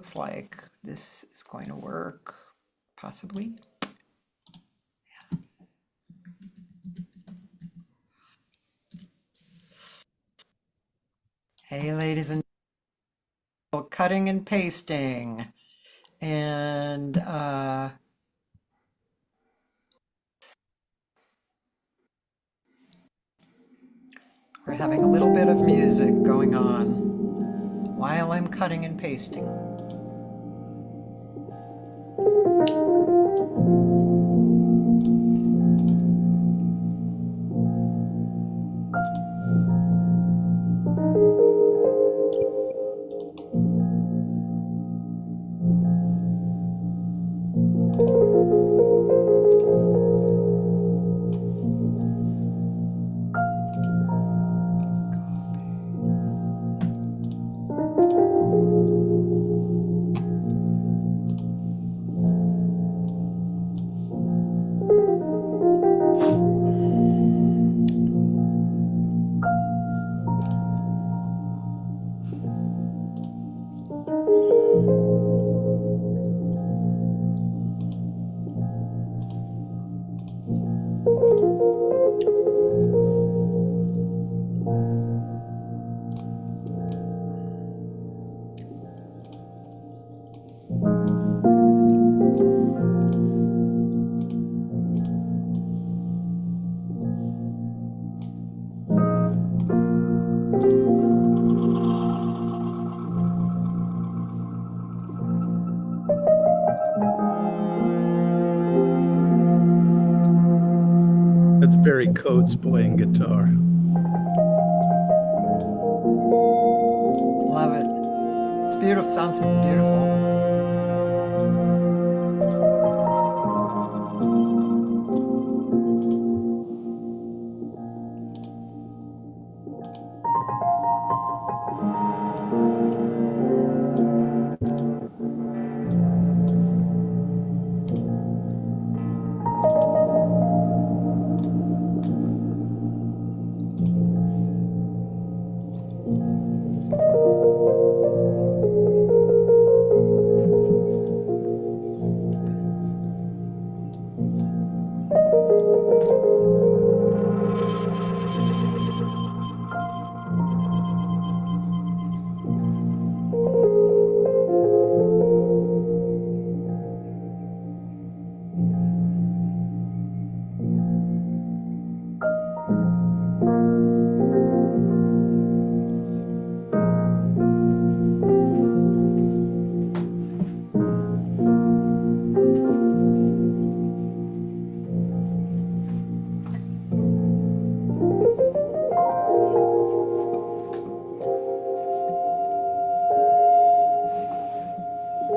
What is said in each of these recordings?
looks like this is going to work, possibly. Hey, ladies and gentlemen, cutting and pasting. And we're having a little bit of music going on while I'm cutting and pasting. That's Barry Coates playing guitar. Love it. It's beautiful. Sounds beautiful.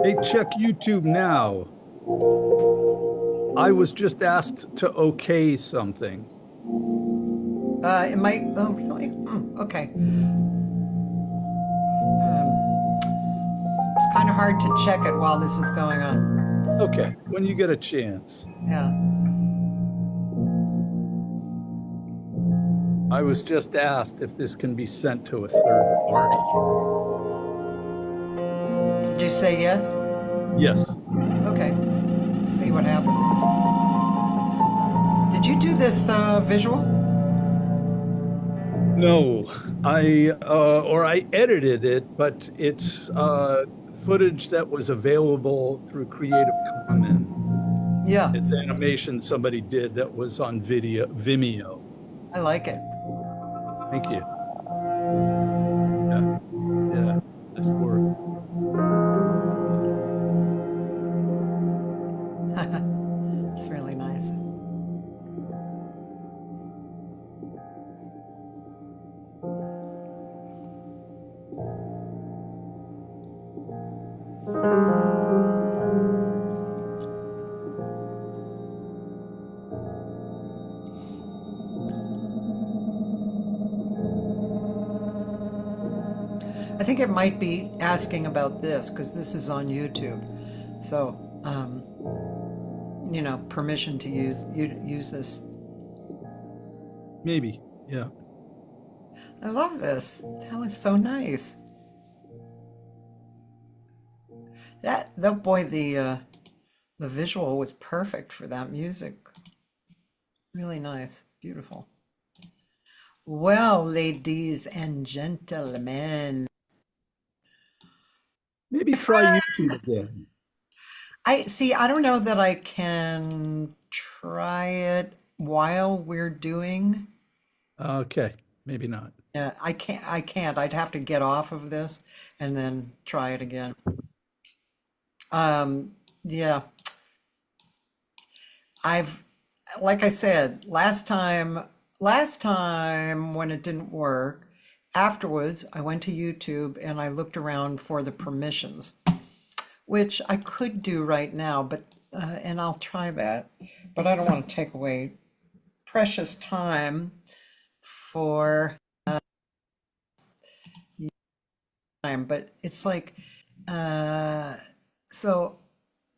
Hey, check YouTube now. I was just asked to okay something. It might, oh, really? Okay. It's kind of hard to check it while this is going on. Okay, when you get a chance. Yeah. I was just asked if this can be sent to a third party. Did you say yes? Yes. Okay. Let's see what happens. Did you do this visual? No, I edited it, but it's footage that was available through Creative Commons. Yeah. It's animation somebody did that was on Vimeo. I like it. Thank you. Yeah, yeah, nice work. It's really nice. I think it might be asking about this because this is on YouTube. So, you know, permission to use this. Maybe, yeah. I love this. That was so nice. The boy, the visual was perfect for that music. Really nice, beautiful. Well, ladies and gentlemen, Maybe try YouTube again. I see. I don't know that I can try it while we're doing. Okay, maybe not. Yeah, I can't. I can't. I'd have to get off of this and then try it again. Yeah, I've, like I said, last time when it didn't work, afterwards I went to YouTube and I looked around for the permissions, which I could do right now, but and I'll try that, but I don't want to take away precious time for time. But it's like, uh, so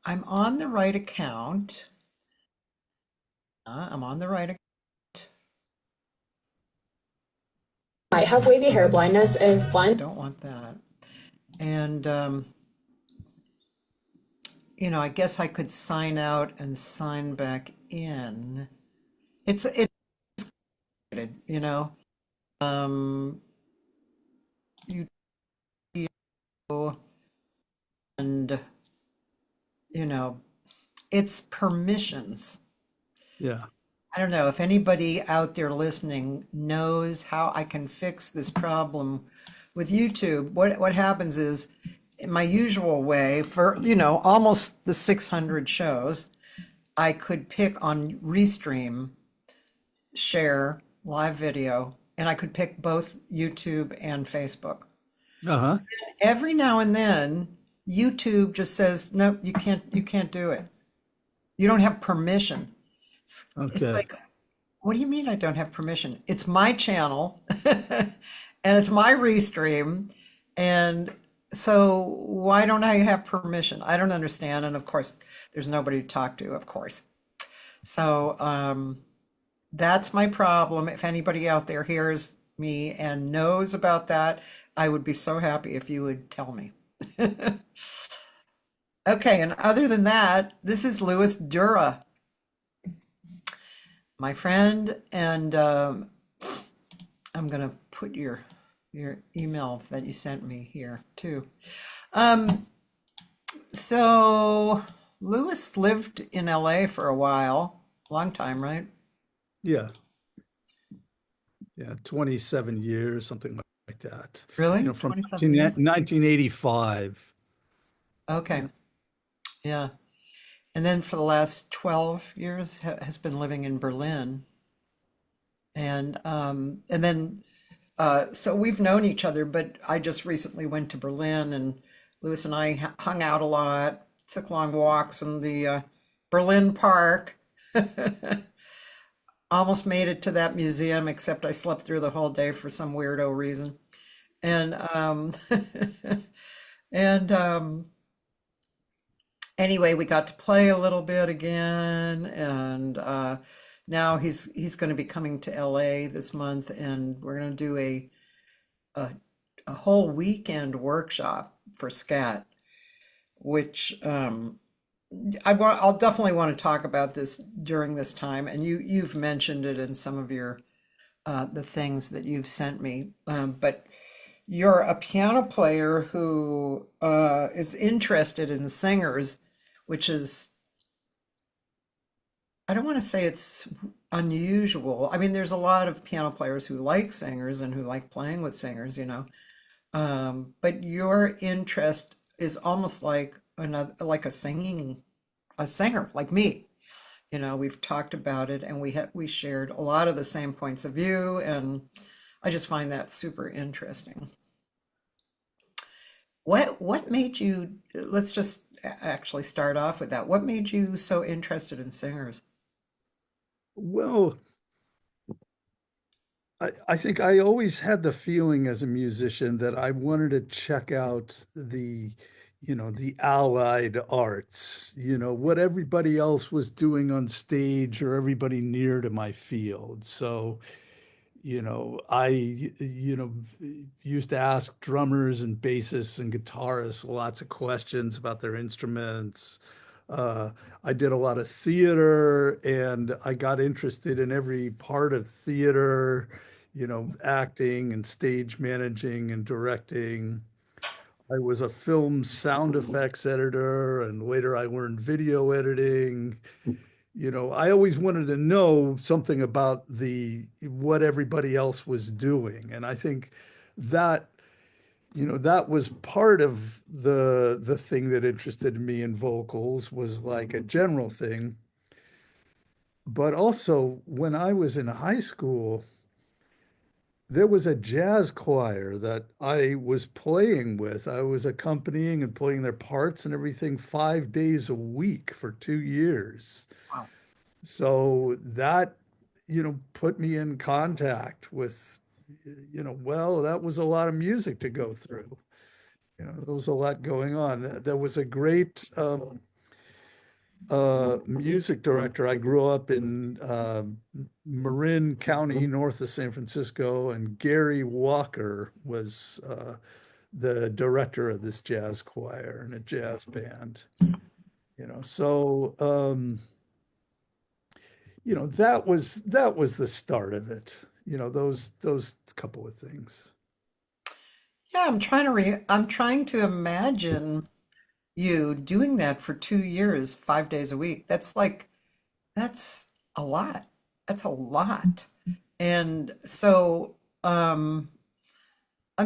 I'm on the right account. I'm on the right account. Might have wavy hair Oops, blindness if I one. don't want that. And I guess I could sign out and sign back in. It's you know. Um, you and you know, it's permissions. Yeah. I don't know if anybody out there listening knows how I can fix this problem with YouTube. What happens is, in my usual way, for almost the 600 shows, I could pick on Restream, share live video, and I could pick both YouTube and Facebook. Uh-huh. Every now and then, YouTube just says, "Nope, you can't do it. You don't have permission." It's Okay. like, what do you mean I don't have permission? It's my channel and it's my restream. And so why don't I have permission? I don't understand. And of course, there's nobody to talk to, of course. So that's my problem. If anybody out there hears me and knows about that, I would be so happy if you would tell me. Okay, and other than that, this is Louis Dura, my friend, and I'm gonna put your email that you sent me here too. Um, so Louis lived in LA for a while, long time, right? Yeah. Yeah, 27 years, something like that. Really? From 27 years? 1985. Okay. Yeah. And then for the last 12 years has been living in Berlin. And then so we've known each other, but I just recently went to Berlin and Louis and I hung out a lot, took long walks in the Berlin Park. Almost made it to that museum, except I slept through the whole day for some weirdo reason. And and anyway, we got to play a little bit again, and now he's going to be coming to LA this month, and we're going to do a a whole weekend workshop for scat, which I'll definitely want to talk about this during this time. And you've mentioned it in some of your the things that you've sent me. But you're a piano player who is interested in singers, which is, I don't want to say it's unusual. I mean, there's a lot of piano players who like singers and who like playing with singers. But your interest is almost like like a singer, like me. We've talked about it and we shared a lot of the same points of view, and I just find that super interesting. What made you, let's just actually start off with that. What made you so interested in singers? Well, I think I always had the feeling as a musician that I wanted to check out the allied arts, what everybody else was doing on stage or everybody near to my field. So, I used to ask drummers and bassists and guitarists lots of questions about their instruments. Uh, I did a lot of theater and I got interested in every part of theater, acting and stage managing and directing. I was a film sound effects editor and later I learned video editing. I always wanted to know something about the what everybody else was doing. And I think that, that was part of the thing that interested me in vocals was like a general thing. But also when I was in high school, there was a jazz choir that I was playing with. I was accompanying and playing their parts and everything 5 days a week for 2 years. Wow. So that, put me in contact with, well, that was a lot of music to go through. There was a lot going on. There was a great music director. I grew up in Marin County, north of San Francisco, and Gary Walker was the director of this jazz choir and a jazz band. So that was the start of it. Those couple of things. Yeah, I'm trying to imagine you doing that for 2 years, 5 days a week. That's a lot. That's a lot. And so, I'm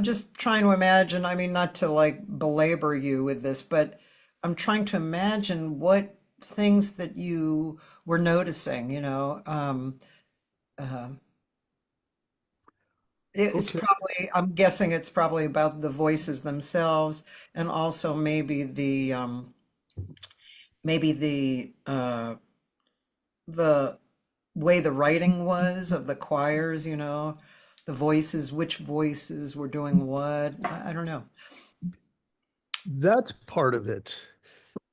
just trying to imagine, I mean, not to like belabor you with this, but I'm trying to imagine what things that you were noticing, uh, it's Okay. probably, I'm guessing it's probably about the voices themselves and also maybe the way the writing was of the choirs, the voices, which voices were doing what. I don't know. That's part of it.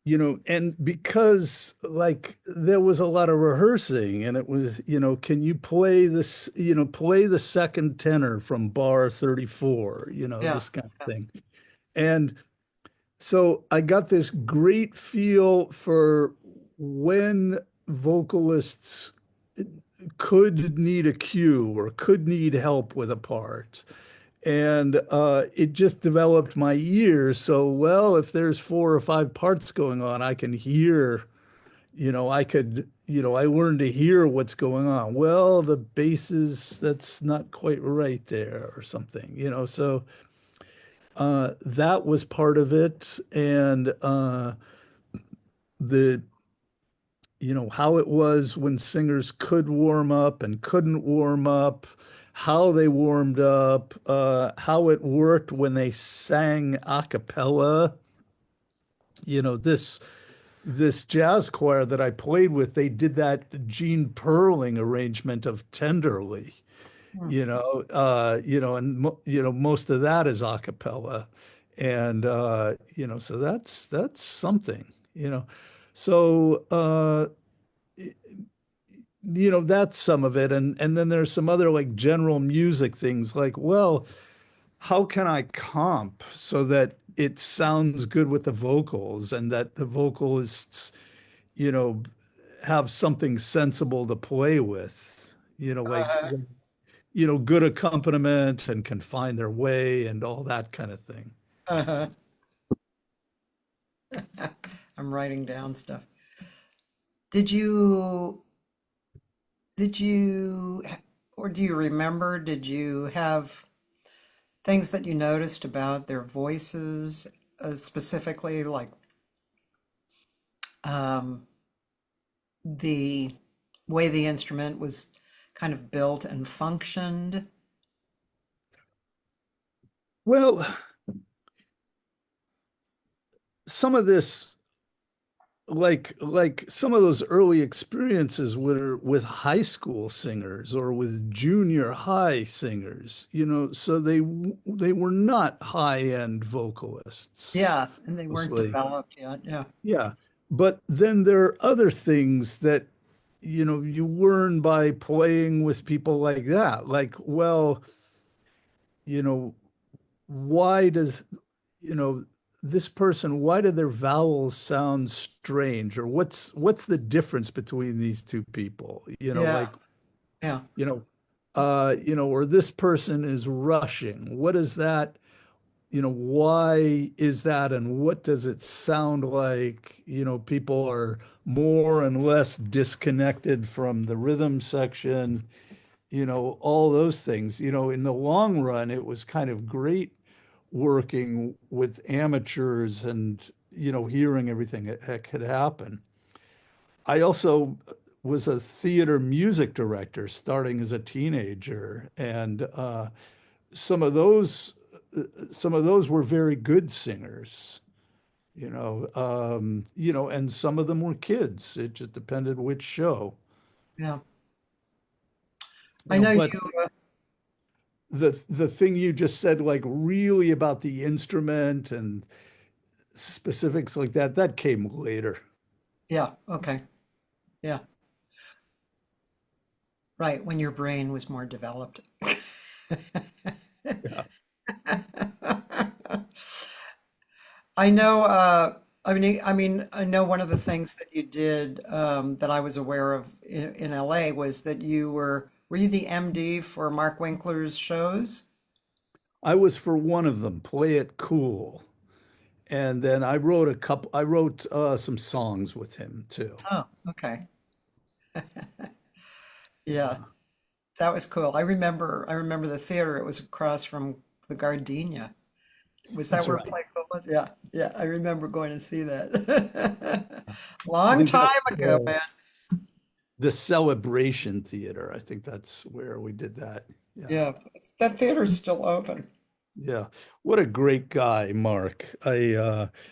And because like there was a lot of rehearsing and it was, can you play this, play the second tenor from bar 34, Yeah. this kind of thing. And so I got this great feel for when vocalists could need a cue or could need help with a part. And it just developed my ears. So, well, if there's 4 or 5 parts going on, I can hear, I learned to hear what's going on. Well, the basses, that's not quite right there or something, so that was part of it. And the how it was when singers could warm up and couldn't warm up, how they warmed up, how it worked when they sang a cappella. This jazz choir that I played with, they did that Gene Perling arrangement of Tenderly, Hmm. and most of that is a cappella. And so that's something, So that's some of it. And then there's some other like general music things like, well, how can I comp so that it sounds good with the vocals and that the vocalists, you know, have something sensible to play with, Uh, good accompaniment and can find their way and all that kind of thing. uh, I'm writing down stuff. Did you, did you, or do you remember, did you have things that you noticed about their voices, specifically like um, the way the instrument was kind of built and functioned? Well, some of this like some of those early experiences were with high school singers or with junior high singers, so they were not high-end vocalists Yeah, and they weren't mostly. developed yet. Yeah. Yeah. But then there are other things that you learn by playing with people like that. Like, well, you know, why does, you know, this person, why do their vowels sound strange? Or what's the difference between these two people? Yeah. Like, Yeah. you know, or this person is rushing. What is that? Why is that? And what does it sound like? People are more and less disconnected from the rhythm section, all those things. In the long run, it was kind of great working with amateurs and, hearing everything that could happen. I also was a theater music director starting as a teenager, and some of those some of those were very good singers, and some of them were kids. It just depended which show. Yeah. I know But you, the thing you just said, like really about the instrument and specifics like that, that came later. yeah, okay. Yeah, right. When your brain was more developed. Yeah. I know, I know one of the things that you did that I was aware of in LA was that were you the MD for Mark Winkler's shows? I was for one of them, Play It Cool. And then I wrote some songs with him too. Oh, okay. Yeah, Yeah, that was cool. I remember the theater. It was across from the Gardenia. Was that that's where right. Playco was? Yeah, yeah, I remember going to see that. I Long think time that's ago, man. the Celebration Theater. I think that's where we did that. Yeah. Yeah, that theater's still open. Yeah. What a great guy, Mark. I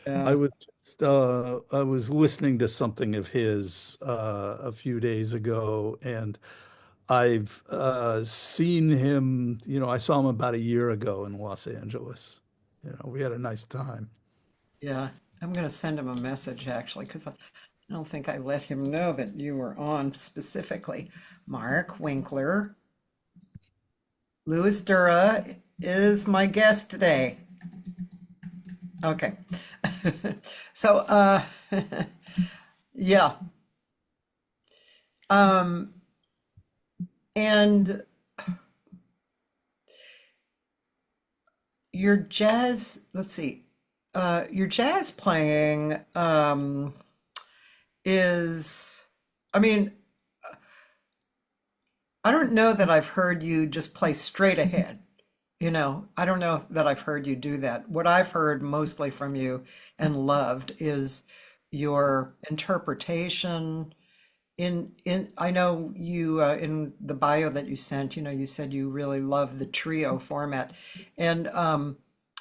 Yeah, was I was listening to something of his a few days ago, and I've seen him, I saw him about a year ago in Los Angeles. We had a nice time. yeah. I'm gonna send him a message actually, because I don't think I let him know that you were on specifically. Mark Winkler, Louis Dura is my guest today. Okay. So, yeah. Um, and your jazz, let's see, your jazz playing is, I mean, I don't know that I've heard you just play straight ahead. I don't know that I've heard you do that. What I've heard mostly from you and loved is your interpretation. I know you in the bio that you sent, you said you really love the trio format. And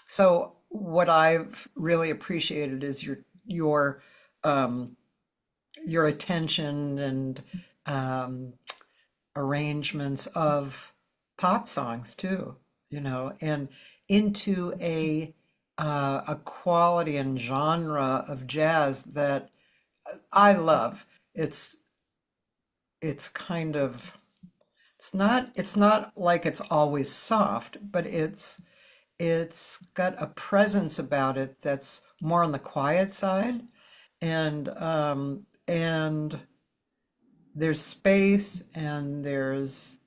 so what I've really appreciated is um your attention and um arrangements of pop songs too, and into a quality and genre of jazz that I love. It's it's kind of it's not like it's always soft, but it's got a presence about it that's more on the quiet side, and there's space and there's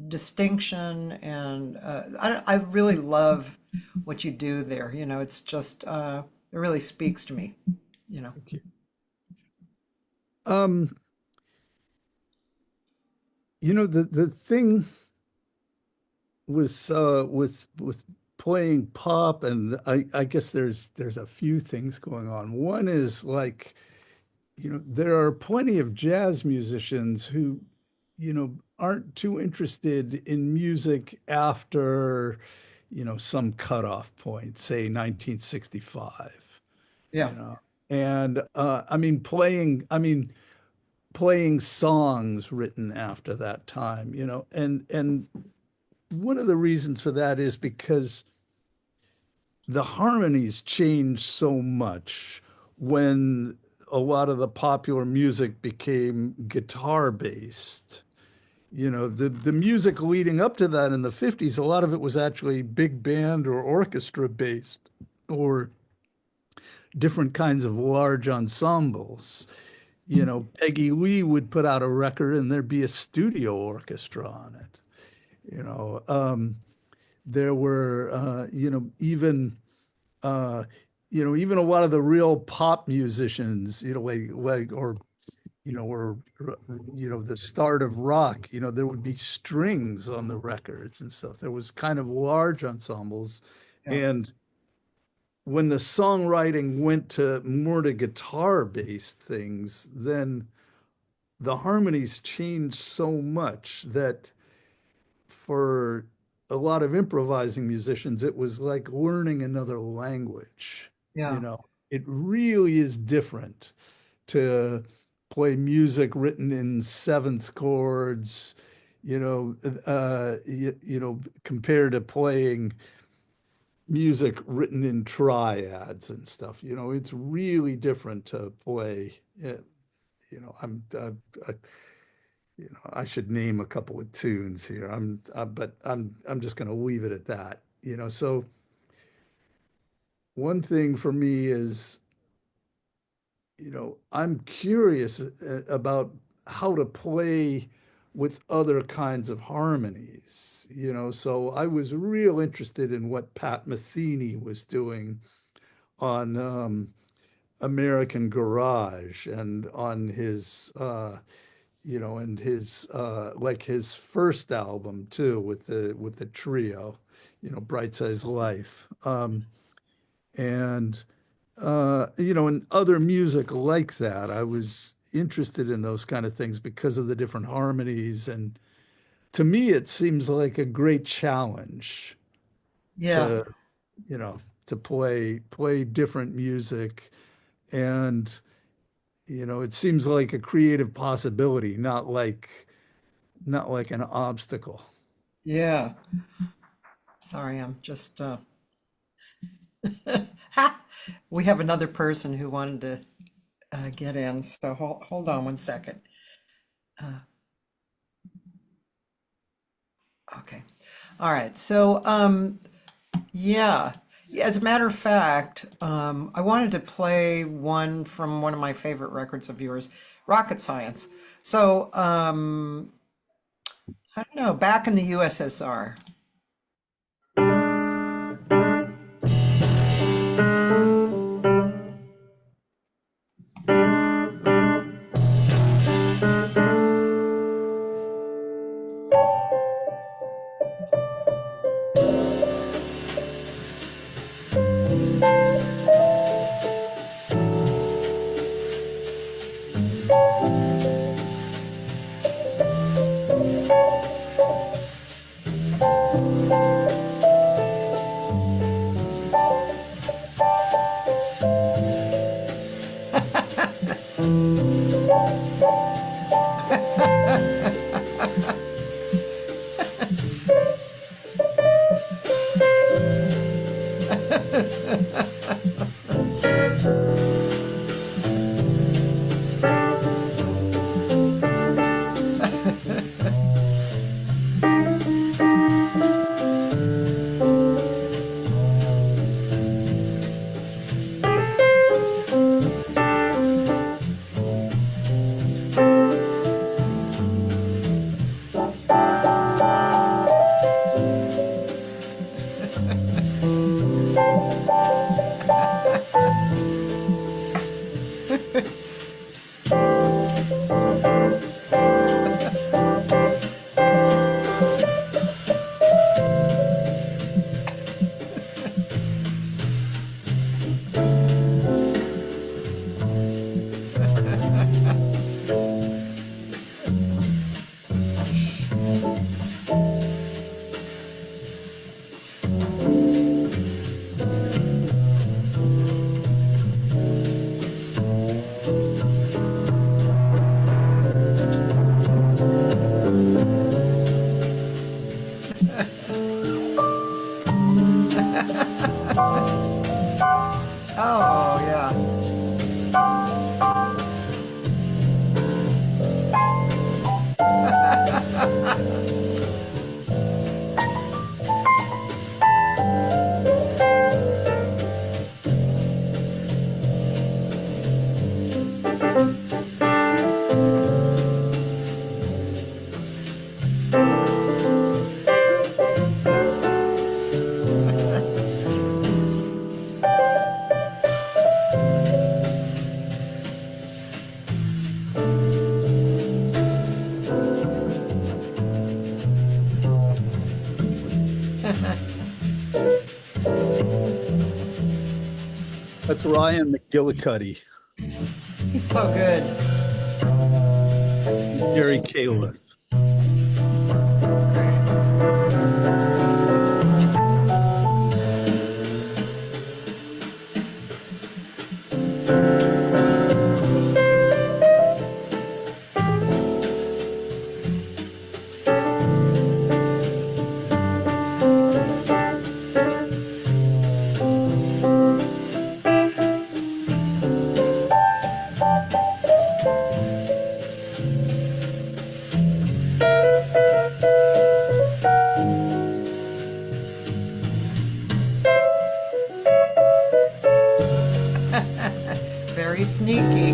distinction, and I really love what you do there. It's just it really speaks to me, you know. Okay. Um, the thing with playing pop, and I guess there's a few things going on. One is like, there are plenty of jazz musicians who, aren't too interested in music after, some cutoff point, say 1965, Yeah, you know. And playing songs written after that time, and one of the reasons for that is because the harmonies change so much when a lot of the popular music became guitar based. The music leading up to that in the 50s, a lot of it was actually big band or orchestra based or different kinds of large ensembles. Peggy Lee would put out a record and there'd be a studio orchestra on it. There were, even a lot of the real pop musicians, the start of rock, there would be strings on the records and stuff. There was kind of large ensembles. Yeah. And when the songwriting went to more to guitar-based things, then the harmonies changed so much that for a lot of improvising musicians, it was like learning another language. Yeah. It really is different to play music written in seventh chords, compared to playing music written in triads and stuff. It's really different to play. I should name a couple of tunes here. But I'm just going to leave it at that. So one thing for me is, I'm curious about how to play with other kinds of harmonies. So I was real interested in what Pat Metheny was doing on American Garage and on his like his first album too, with the trio, Bright Size Life, and and other music like that. I was interested in those kind of things because of the different harmonies, and to me it seems like a great challenge Yeah. to to play different music. And it seems like a creative possibility, not like an obstacle. Yeah. Sorry, I'm just ha! We have another person who wanted to get in, so hold on one second. Okay. All right. So yeah. As a matter of fact, I wanted to play one from one of my favorite records of yours, Rocket Science. So I don't know, back in the USSR. Ryan McGillicuddy, He's so good. Jerry Caliph. Very sneaky.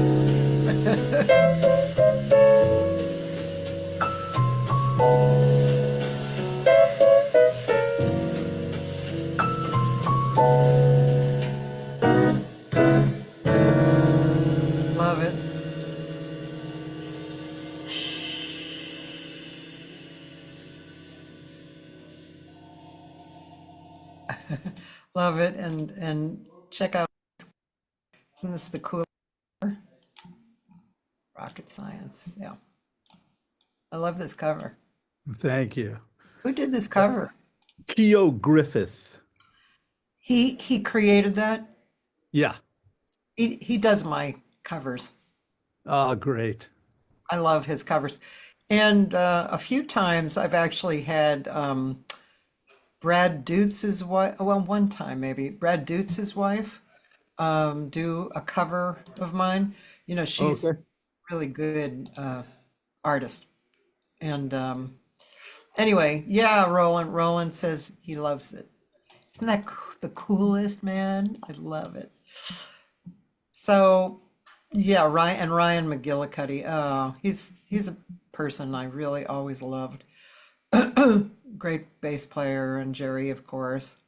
Love it. Love it. And check out, isn't this the cool rocket science? Yeah. I love this cover. Thank you. Who did this cover? Keo Griffith. He created that. Yeah. He does my covers. Ah, great. I love his covers. And a few times I've actually had Brad Dutz's wife, well, one time maybe, Brad Dutz's wife do a cover of mine. You know, she's Okay. really good artist. And anyway, yeah, Roland says he loves it. Isn't that the coolest, man? I love it. So, yeah, Ryan McGillicuddy. Oh, he's a person I really always loved. Great bass player, and Jerry, of course.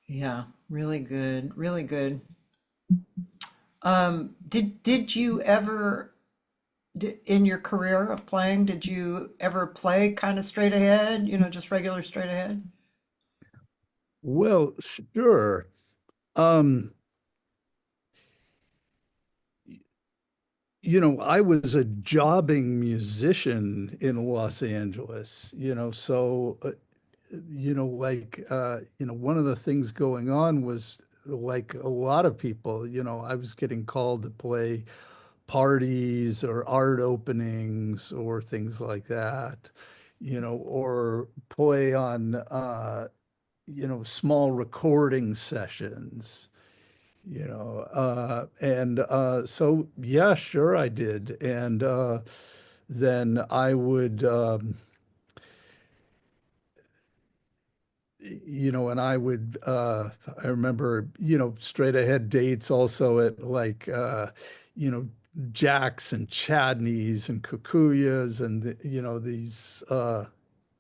Yeah, really good, really good. Did you ever in your career of playing, did you ever play kind of straight ahead, just regular straight ahead? Well, sure. Um, I was a jobbing musician in Los Angeles, so one of the things going on was like a lot of people, I was getting called to play parties or art openings or things like that, or play on small recording sessions, and so yeah, sure I did. And then I would I remember, straight ahead dates also at like you know Jack's and Chadney's and Kukuyas and these you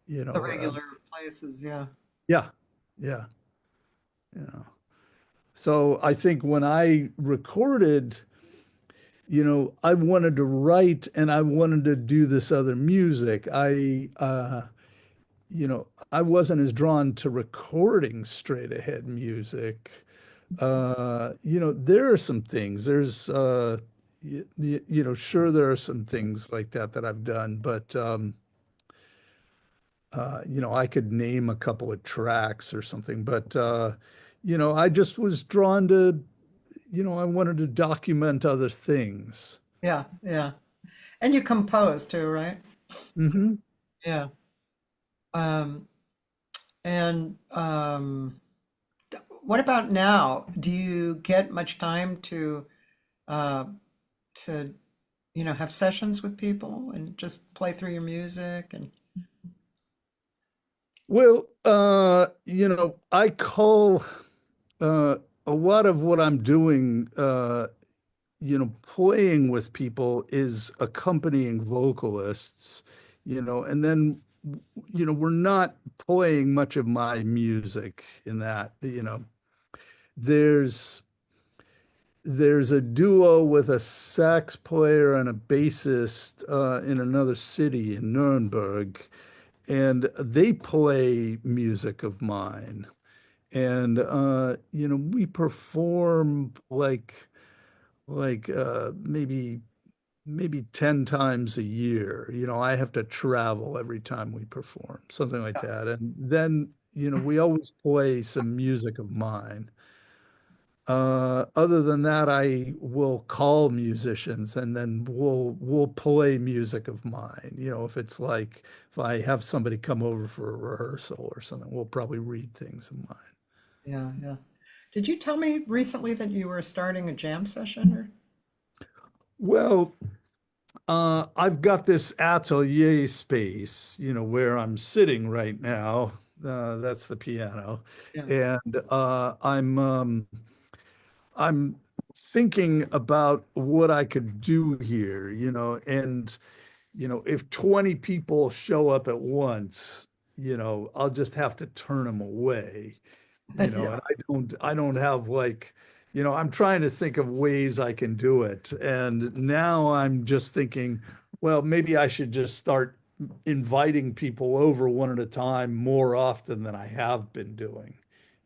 The know regular places, yeah. yeah, yeah, you know so I think when I recorded, I wanted to write and I wanted to do this other music. I wasn't as drawn to recording straight ahead music. There are some things. Sure, there are some things like that I've done, but I could name a couple of tracks or something, but I just was drawn to, I wanted to document other things. Yeah, yeah. And you compose too, right? Hmm. Yeah. Um, and what about now? Do you get much time uh to have sessions with people and just play through your music and Well, I call uh, a lot of what I'm doing, playing with people is accompanying vocalists, and then, we're not playing much of my music in that, there's there's a duo with a sax player and a bassist in another city in Nuremberg, and they play music of mine. And we perform maybe 10 times a year. I have to travel every time we perform, something like Yeah. that. And then, we always play some music of mine. Other than that, I will call musicians and then we'll play music of mine. If it's like if I have somebody come over for a rehearsal or something, we'll probably read things of mine. Yeah, yeah. Did you tell me recently that you were starting a jam session or? Well, I've got this atelier space, where I'm sitting right now. That's the piano, Yeah. and I'm thinking about what I could do here, and if 20 people show up at once, I'll just have to turn them away, Yeah. and I don't have like, I'm trying to think of ways I can do it. And now I'm just thinking, well, maybe I should just start inviting people over one at a time more often than I have been doing.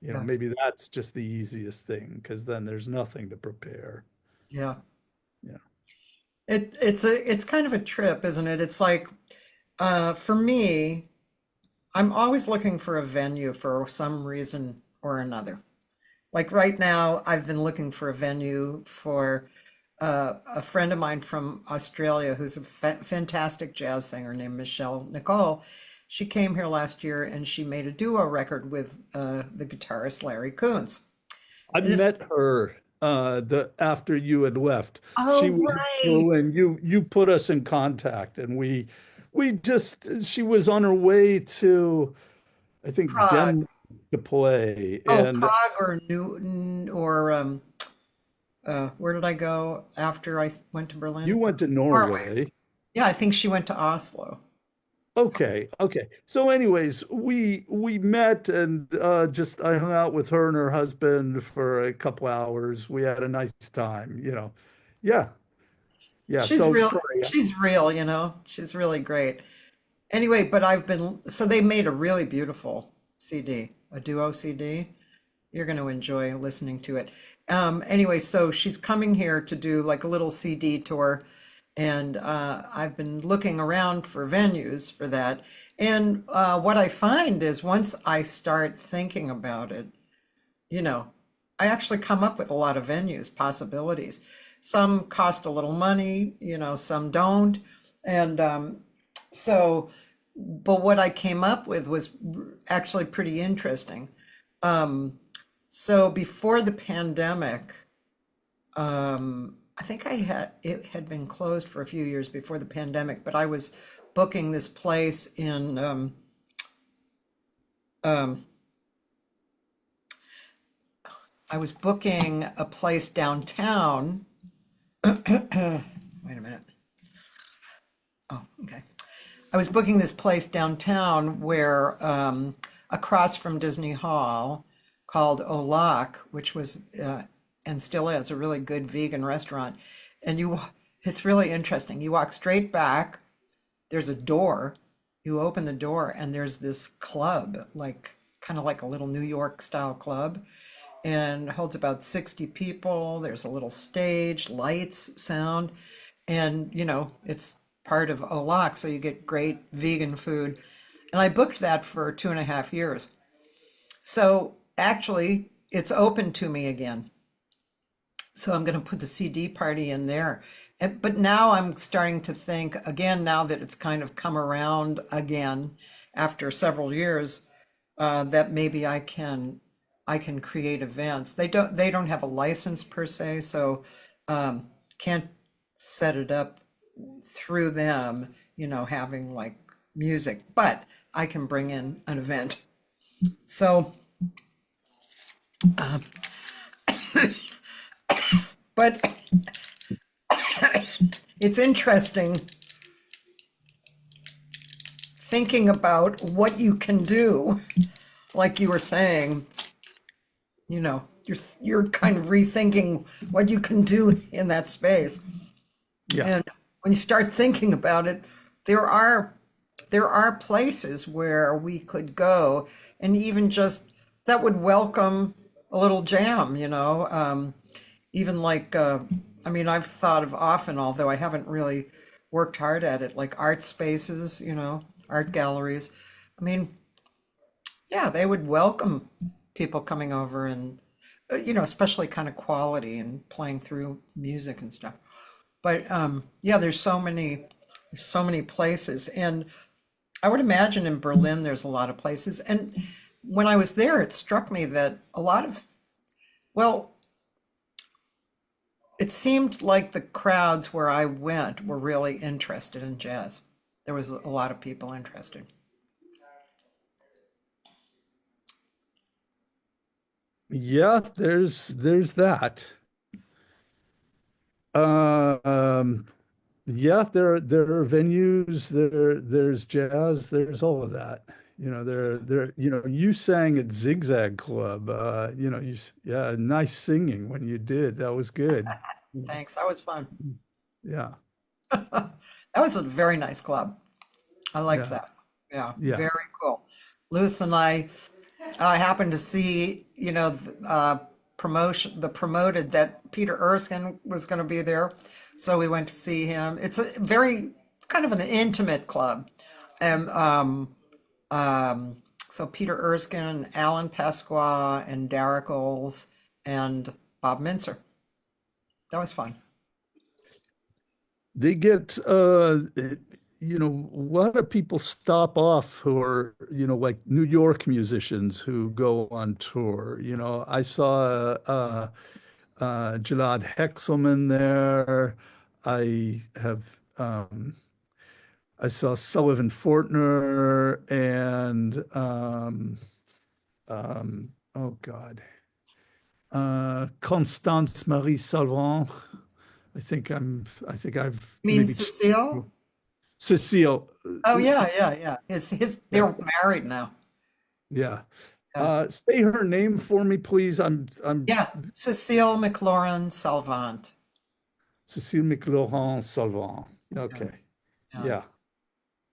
Yeah. Maybe that's just the easiest thing because then there's nothing to prepare. Yeah. Yeah. It's kind of a trip, isn't it? It's like for me, I'm always looking for a venue for some reason or another. Like right now, I've been looking for a venue for a friend of mine from Australia who's a fantastic jazz singer named Michelle Nicole. She came here last year and she made a duo record with the guitarist Larry Coons. I And it's, met her the after you had left. She oh, was in right. Berlin. You put us in contact, and we just she was on her way to, I think, Prague. Denmark to play. Oh, And Prague or Newton or where did I go after went to you Berlin? went to Norway. Norway. Yeah, I think she went to Oslo. Okay, okay. So anyways, we met and just I hung out with her and her husband for a couple hours. We had a nice time. Yeah. Yeah. She's So real. sorry. She's real, you know. She's really great. Anyway, but so they made a really beautiful CD, a duo CD. You're going to enjoy listening to it. Anyway, so she's coming here to do like a little CD tour, and I've been looking around for venues for that. And what I find is once I start thinking about it, you know, I actually come up with a lot of venues, possibilities. Some cost a little money, some don't. And so, but what I came up with was actually pretty interesting. So before the pandemic, I think it had been closed for a few years before the pandemic, but I was booking this place in um, I was booking a place downtown. Wait a minute. Oh, okay. I was booking this place downtown where across from Disney Hall called Olac, which was and still is a really good vegan restaurant. And it's really interesting. You walk straight back, there's a door, you open the door, and there's this club, like kind of like a little New York style club, and holds about 60 people. There's a little stage, lights, sound, and it's part of Olac, so you get great vegan food. And I booked that for 2.5 years. So actually, it's open to me again. So I'm going to put the CD party in there. But now I'm starting to think again, now that it's kind of come around again after several years, that maybe I can create events. They don't have a license per se, so can't set it up through them, having like music, but I can bring in an event. So, but it's interesting thinking about what you can do, like you were saying, you're kind of rethinking what you can do in that space. Yeah. And when you start thinking about it, there are there are places where we could go and even just that would welcome a little jam, even like I mean, I've thought of often, although I haven't really worked hard at it, like art spaces, art galleries. I mean, yeah, they would welcome people coming over and especially kind of quality and playing through music and stuff. But yeah, there's so many places, and I would imagine in Berlin there's a lot of places. And when I was there, it struck me that a lot of, well, it seemed like the crowds where I went were really interested in jazz. There was a lot of people interested. Yeah, there's that. Uh, um, yeah, there are venues, there's jazz, there's all of that. You sang at Zigzag Club. Yeah, nice singing when you did. That was good. Thanks. That was fun. Yeah, That was a very nice club. I liked yeah, that. Yeah, yeah. very cool. Louis and I happened to see, the promoted that Peter Erskine was going to be there. So we went to see him. It's it's kind of an intimate club. And so Peter Erskine, Alan Pasqua, and Derek Oles, and Bob Minzer. That was fun. They get a lot of people stop off who are, like New York musicians who go on tour. I saw Gilad Hexelman there. I have I saw Sullivan Fortner and oh God, Constance Marie Salvant. I think I've You mean maybe Cecile? Cecile. Oh yeah, yeah, yeah. Yeah, They're married now. yeah. Yeah. Say her name for me, please. I'm Yeah, Cecile McLaurin Salvant. Cecile McLaurent Salvant. Yeah, Okay. yeah. Yeah.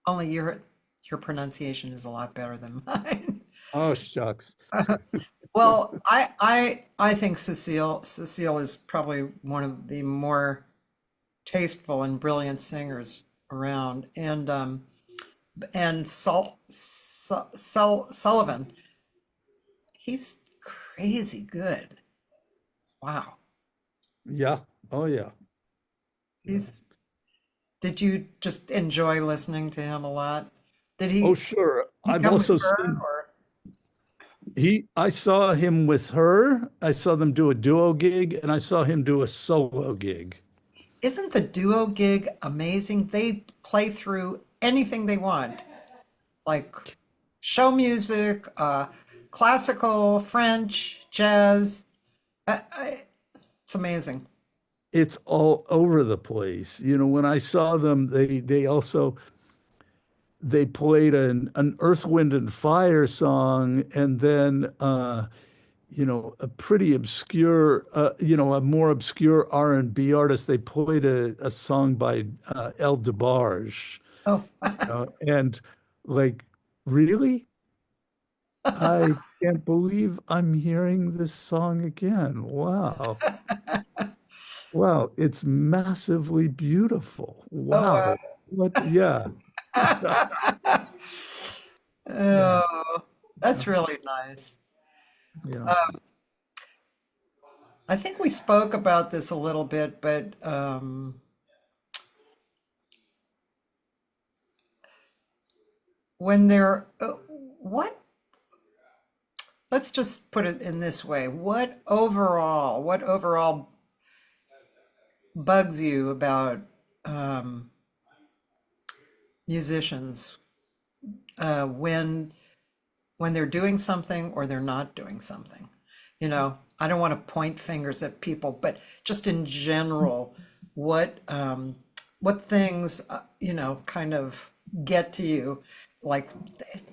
Only your pronunciation is a lot better than mine. Oh, shucks. Well, I think Cecile is probably one of the more tasteful and brilliant singers around, and Sullivan, he's crazy good. Wow, Yeah. Oh, yeah. Yeah. he's. Did you just enjoy listening to him a lot? Did Oh, sure. he I've come with also her seen or? I saw him with her. I saw them do a duo gig and I saw him do a solo gig. Isn't the duo gig amazing? They play through anything they want, like show music, classical, French, jazz. It's amazing. It's all over the place. When I saw them, they played an Earth, Wind, and Fire song, and then a pretty obscure, a more obscure R&B artist. They played a song by El DeBarge, Oh, and like, really? I can't believe I'm hearing this song again. Wow. Wow, it's massively beautiful. oh, Wow. What? Yeah. Yeah. oh, that's really nice. Yeah. I think we spoke about this a little bit, but when they're, what, let's just put it in this way. What overall bugs you about um, musicians when they're doing something or they're not doing something? I don't want to point fingers at people, but just in general, what things kind of get to you? Like,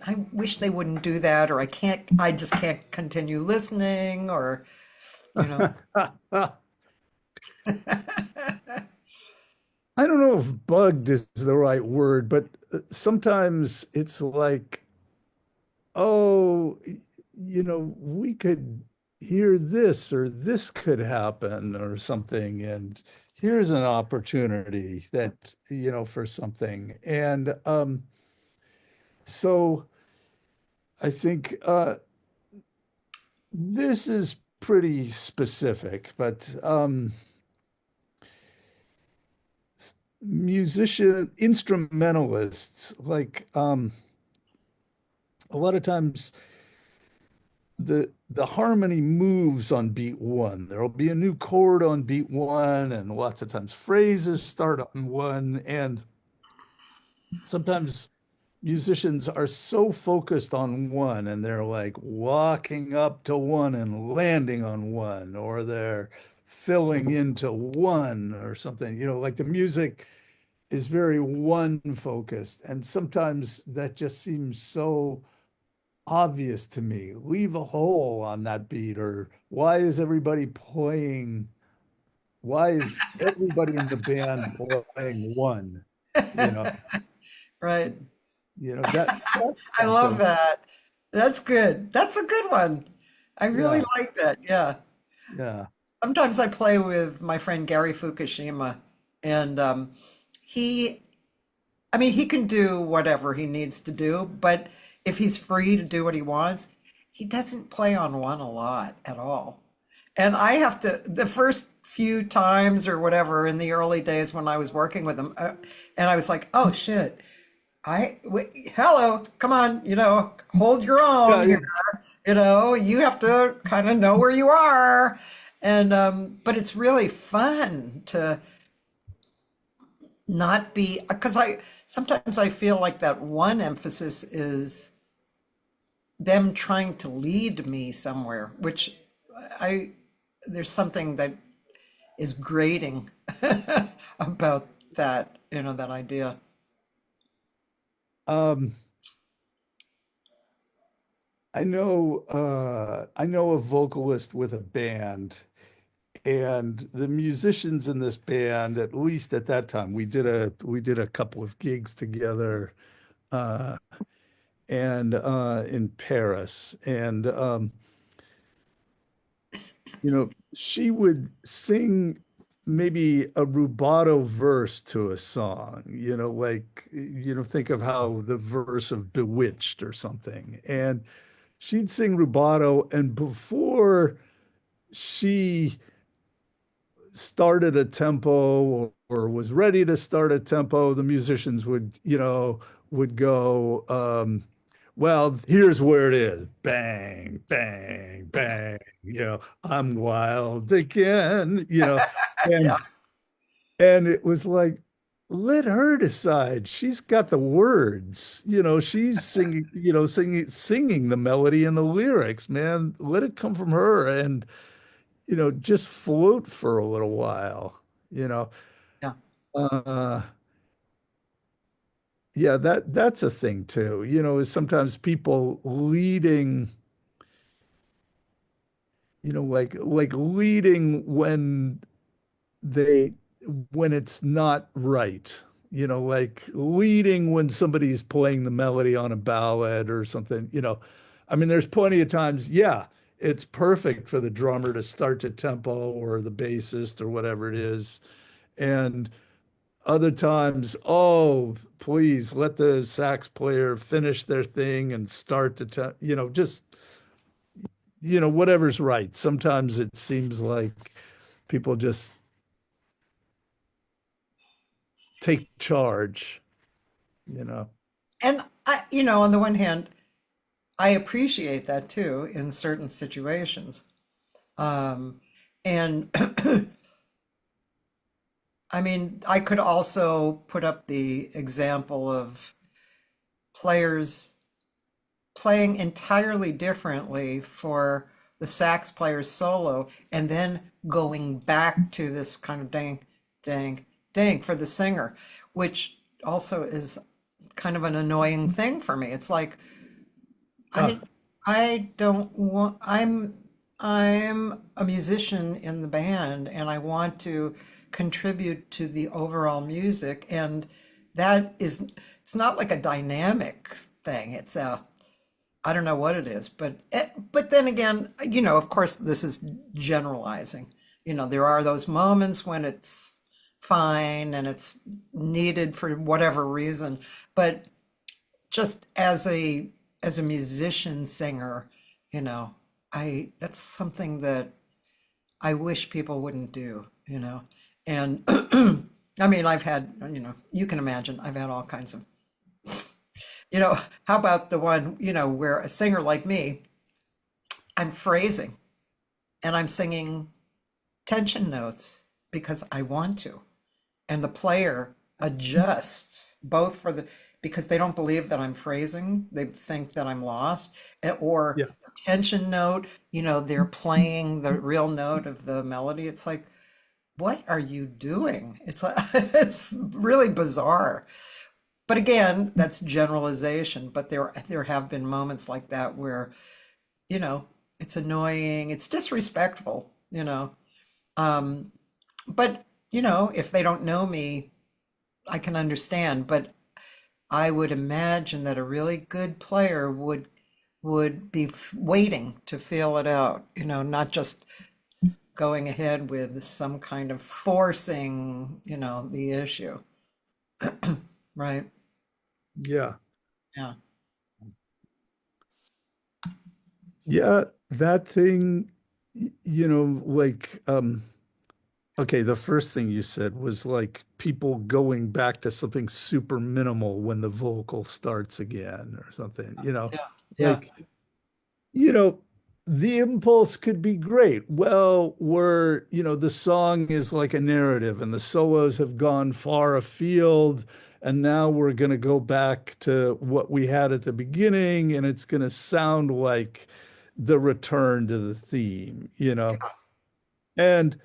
I wish they wouldn't do that, or I just can't continue listening, or you know. I don't know if bugged is the right word, but sometimes it's like, oh, we could hear this or this could happen or something. And here's an opportunity that, for something. And so I think this is pretty specific, but musician instrumentalists, like a lot of times the harmony moves on beat one. There'll be a new chord on beat one, and lots of times phrases start on one. And sometimes musicians are so focused on one and they're like walking up to one and landing on one, or they're filling into one or something, like the music is very one focused. And sometimes that just seems so obvious to me. Leave a hole on that beat, or why is everybody in the band playing one? You know, Right. that's I love something. that. That's good. That's a good one. I really Yeah, like that. Yeah. yeah. Sometimes I play with my friend Gary Fukushima, and he, I mean, he can do whatever he needs to do, but if he's free to do what he wants, he doesn't play on one a lot at all. And I have to, the first few times or whatever in the early days when I was working with him, and I was like, oh shit, hello, come on, hold your own Yeah, here. yeah. You have to kind of know where you are. And, but it's really fun to not be, because sometimes I feel like that one emphasis is them trying to lead me somewhere, which I, there's something that is grating about that, that idea. Um, I know a vocalist with a band, and the musicians in this band, at least at that time, we did a couple of gigs together, uh, and in Paris. And she would sing maybe a rubato verse to a song, like, think of how the verse of Bewitched or something. And she'd sing rubato, and before she started a tempo, or was ready to start a tempo, the musicians would go, well, here's where it is. Bang, bang, bang. I'm wild again, Yeah, and it was like, let her decide. She's got the words, she's singing, singing the melody and the lyrics, man. Let it come from her, and just float for a little while, you know. yeah. Uh, yeah, that's a thing too, is sometimes people leading, like leading they when it's not right, like leading when somebody's playing the melody on a ballad or something, I mean, there's plenty of times, yeah, it's perfect for the drummer to start the tempo, or the bassist or whatever it is. And other times, oh, please let the sax player finish their thing and start the just, whatever's right. Sometimes it seems like people just take charge, you know. And on the one hand, I appreciate that too in certain situations. Um, and I mean, I could also put up the example of players playing entirely differently for the sax player's solo and then going back to this kind of dang, dang, dang for the singer, which also is kind of an annoying thing for me. It's like, Uh, I I don't want I'm a musician in the band and I want to contribute to the overall music, and that is it's not like a dynamic thing. It's a I don't know what it is, but then again, of course, this is generalizing. There are those moments when it's fine and it's needed for whatever reason, but just as a musician singer, you know, I that's something that I wish people wouldn't do, And I mean, I've had, you can imagine, I've had all kinds of, how about the one, where a singer like me, I'm phrasing and I'm singing tension notes because I want to. And the player adjusts both because they don't believe that I'm phrasing, they think that I'm lost, or Yeah. the tension note, they're playing the real note of the melody. It's like, what are you doing? It's like, it's really bizarre. But again, that's generalization. But there have been moments like that where, you know, it's annoying, it's disrespectful. Um, but if they don't know me, I can understand. But I would imagine that a really good player would be waiting to feel it out, not just going ahead with some kind of forcing, the issue. Right? Yeah. Yeah. Yeah, that thing, like, okay, the first thing you said was like people going back to something super minimal when the vocal starts again or something, Yeah. Yeah. like, you know, the impulse could be great. Well, the song is like a narrative and the solos have gone far afield. And now we're going to go back to what we had at the beginning, and it's going to sound like the return to the theme. And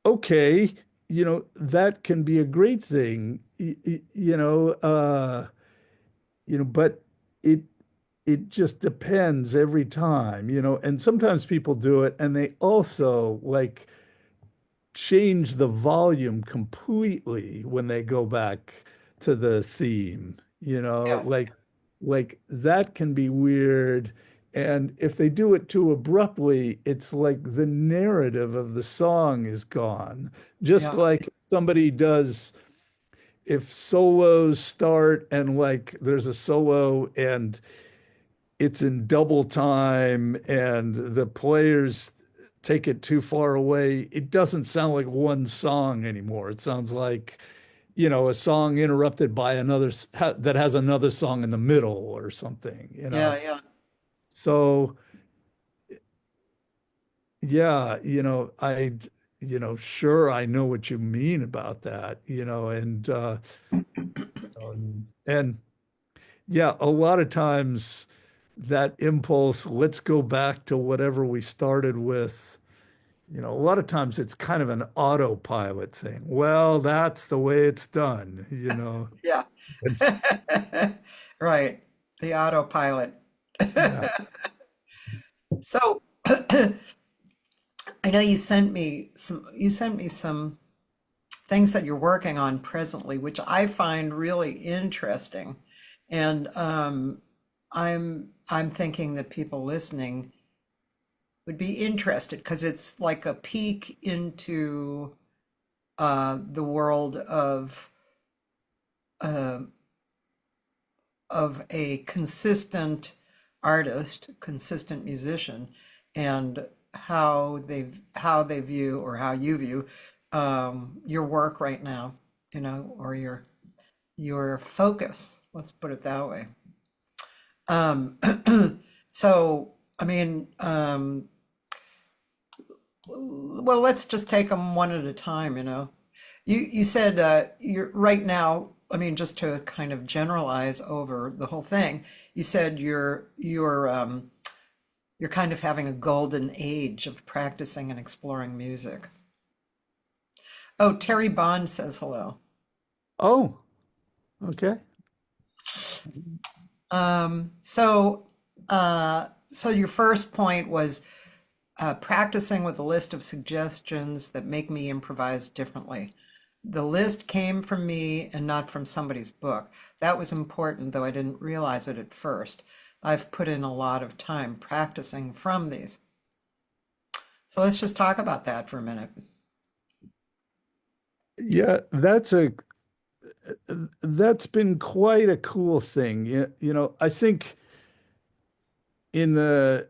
okay, that can be a great thing, but it it just depends every time, and sometimes people do it and they also like change the volume completely when they go back to the theme, Yeah. like that can be weird. And if they do it too abruptly, it's like the narrative of the song is gone. Just Yeah. like somebody does, if solos start and like there's a solo and it's in double time and the players take it too far away, it doesn't sound like one song anymore. It sounds like, a song interrupted by another that has another song in the middle or something. Yeah. Yeah. So, yeah, sure, I know what you mean about that, and yeah, a lot of times that impulse, let's go back to whatever we started with. A lot of times it's kind of an autopilot thing. Well, that's the way it's done. Yeah. And Right. The autopilot. yeah. So I know you sent me some things that you're working on presently, which I find really interesting. And I'm thinking that people listening would be interested because it's like a peek into the world uh, of a consistent artist, consistent musician, and how they view or how you view your work right now, or your focus. Let's put it that way. Um, so, I mean, well, let's just take them one at a time, You said you're right now, I mean, just to kind of generalize over the whole thing, you said you're kind of having a golden age of practicing and exploring music. Oh, Terry Bond says hello. Oh, okay. So your first point was practicing with a list of suggestions that make me improvise differently. The list came from me and not from somebody's book. That was important, though I didn't realize it at first. I've put in a lot of time practicing from these. So let's just talk about that for a minute. Yeah, that's been quite a cool thing. I think in the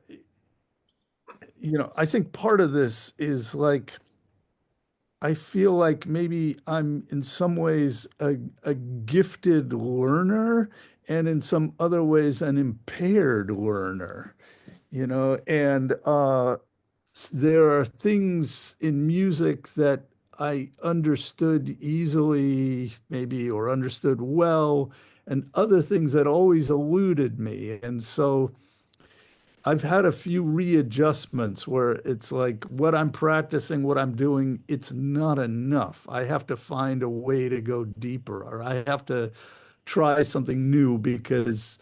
I think part of this is like I feel like maybe I'm in some ways a gifted learner and in some other ways an impaired learner, and there are things in music that I understood easily, maybe, or understood well, and other things that always eluded me. And so I've had a few readjustments where it's like what I'm practicing, what I'm doing, it's not enough. I have to find a way to go deeper, or I have to try something new because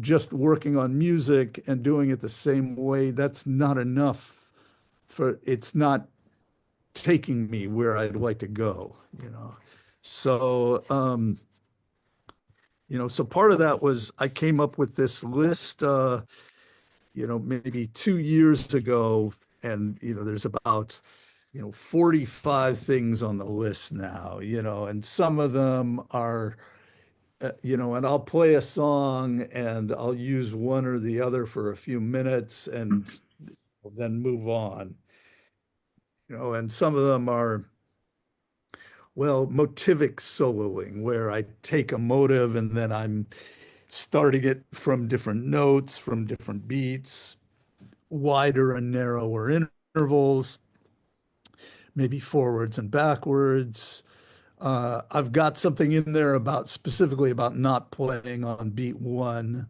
just working on music and doing it the same way, that's not enough it's not taking me where I'd like to go. So, so part of that was I came up with this list, maybe 2 years ago, and, there's about, 45 things on the list now, and some of them are, and I'll play a song and I'll use one or the other for a few minutes and then move on, and some of them are, well, motivic soloing, where I take a motive and then I'm starting it from different notes, from different beats, wider and narrower intervals, maybe forwards and backwards. I've got something in there about specifically about not playing on beat one,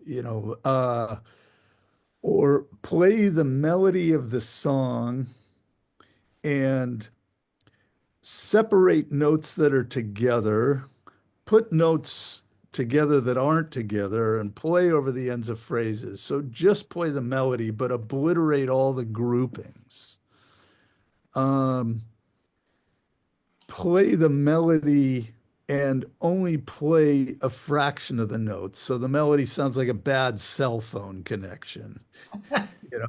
you know, uh, or play the melody of the song and separate notes that are together, put notes together that aren't together, and play over the ends of phrases. So just play the melody, but obliterate all the groupings. Um, Play the melody and only play a fraction of the notes. So the melody sounds like a bad cell phone connection, you know,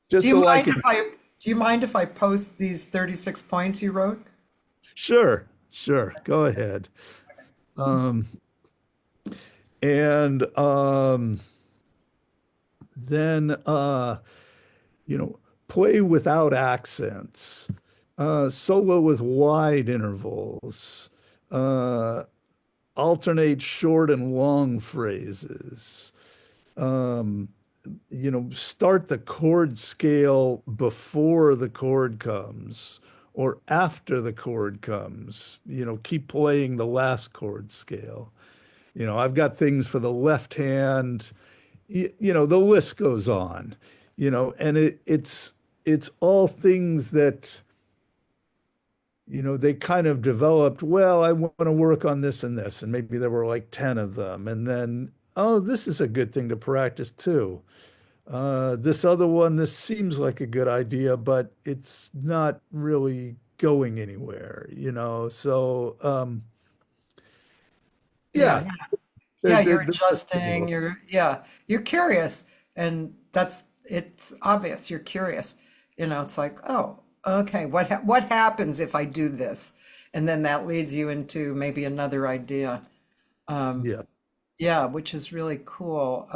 Do just you so I mind can, if I do you mind if I post these 36 points you wrote? sure, sure, go ahead. Um, and then, you know, play without accents, solo with wide intervals, uh, alternate short and long phrases. Um, Start the chord scale before the chord comes or after the chord comes. Keep playing the last chord scale. I've got things for the left hand. The list goes on. And it's all things that they kind of developed. Well, I want to work on this and this, and maybe there were like 10 of them, and then, oh, this is a good thing to practice too. This other one, this seems like a good idea, but it's not really going anywhere. So, Yeah. yeah, Yeah, you're that's the adjusting, deal. you're curious, and it's obvious you're curious. It's like, oh, okay, what happens if I do this? And then that leads you into maybe another idea. Um, Yeah. yeah, which is really cool.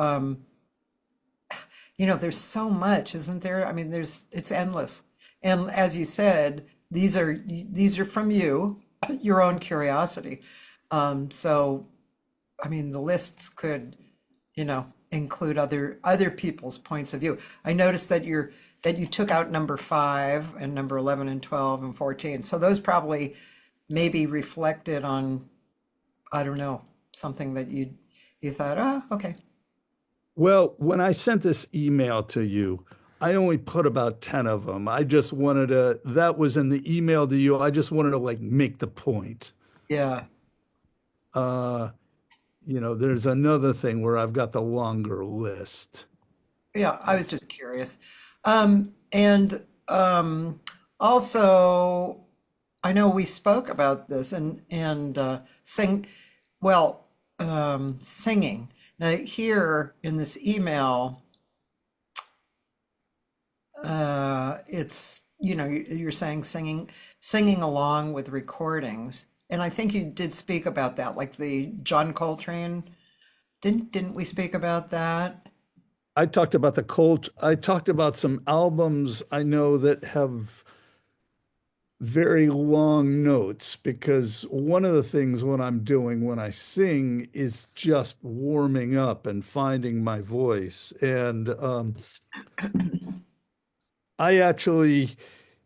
There's so much, isn't there? I mean, it's endless. And as you said, these are from you, your own curiosity. So I mean, the lists could, include other people's points of view. I noticed that you took out number 5 and number 11 and 12 and 14. So those probably maybe reflected on, I don't know, something that you thought, oh, okay. Well, when I sent this email to you, I only put about 10 of them. I just wanted to, that was in the email to you. I just wanted to like make the point. Yeah. Uh, there's another thing where I've got the longer list. Yeah, I was just curious. And also, I know we spoke about this and sing, well, singing. Now, here in this email, it's, you're saying singing along with recordings. And I think you did speak about that, like the John Coltrane. Didn't we speak about that? I talked about some albums I know that have very long notes because one of the things when I'm doing when I sing is just warming up and finding my voice. And I actually,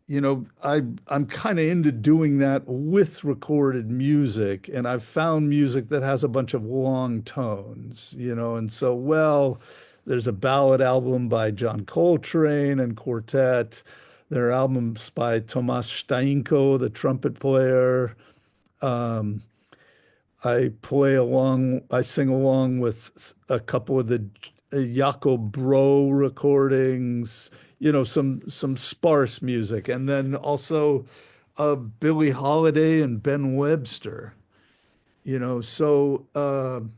I'm kind of into doing that with recorded music, and I've found music that has a bunch of long tones, and so, well, there's a ballad album by John Coltrane and quartet. There are albums by Tomasz Stańko, the trumpet player. Um, I sing along with a couple of the Jakob Bro recordings, some sparse music, and then also Billie Holiday and Ben Webster, so I'm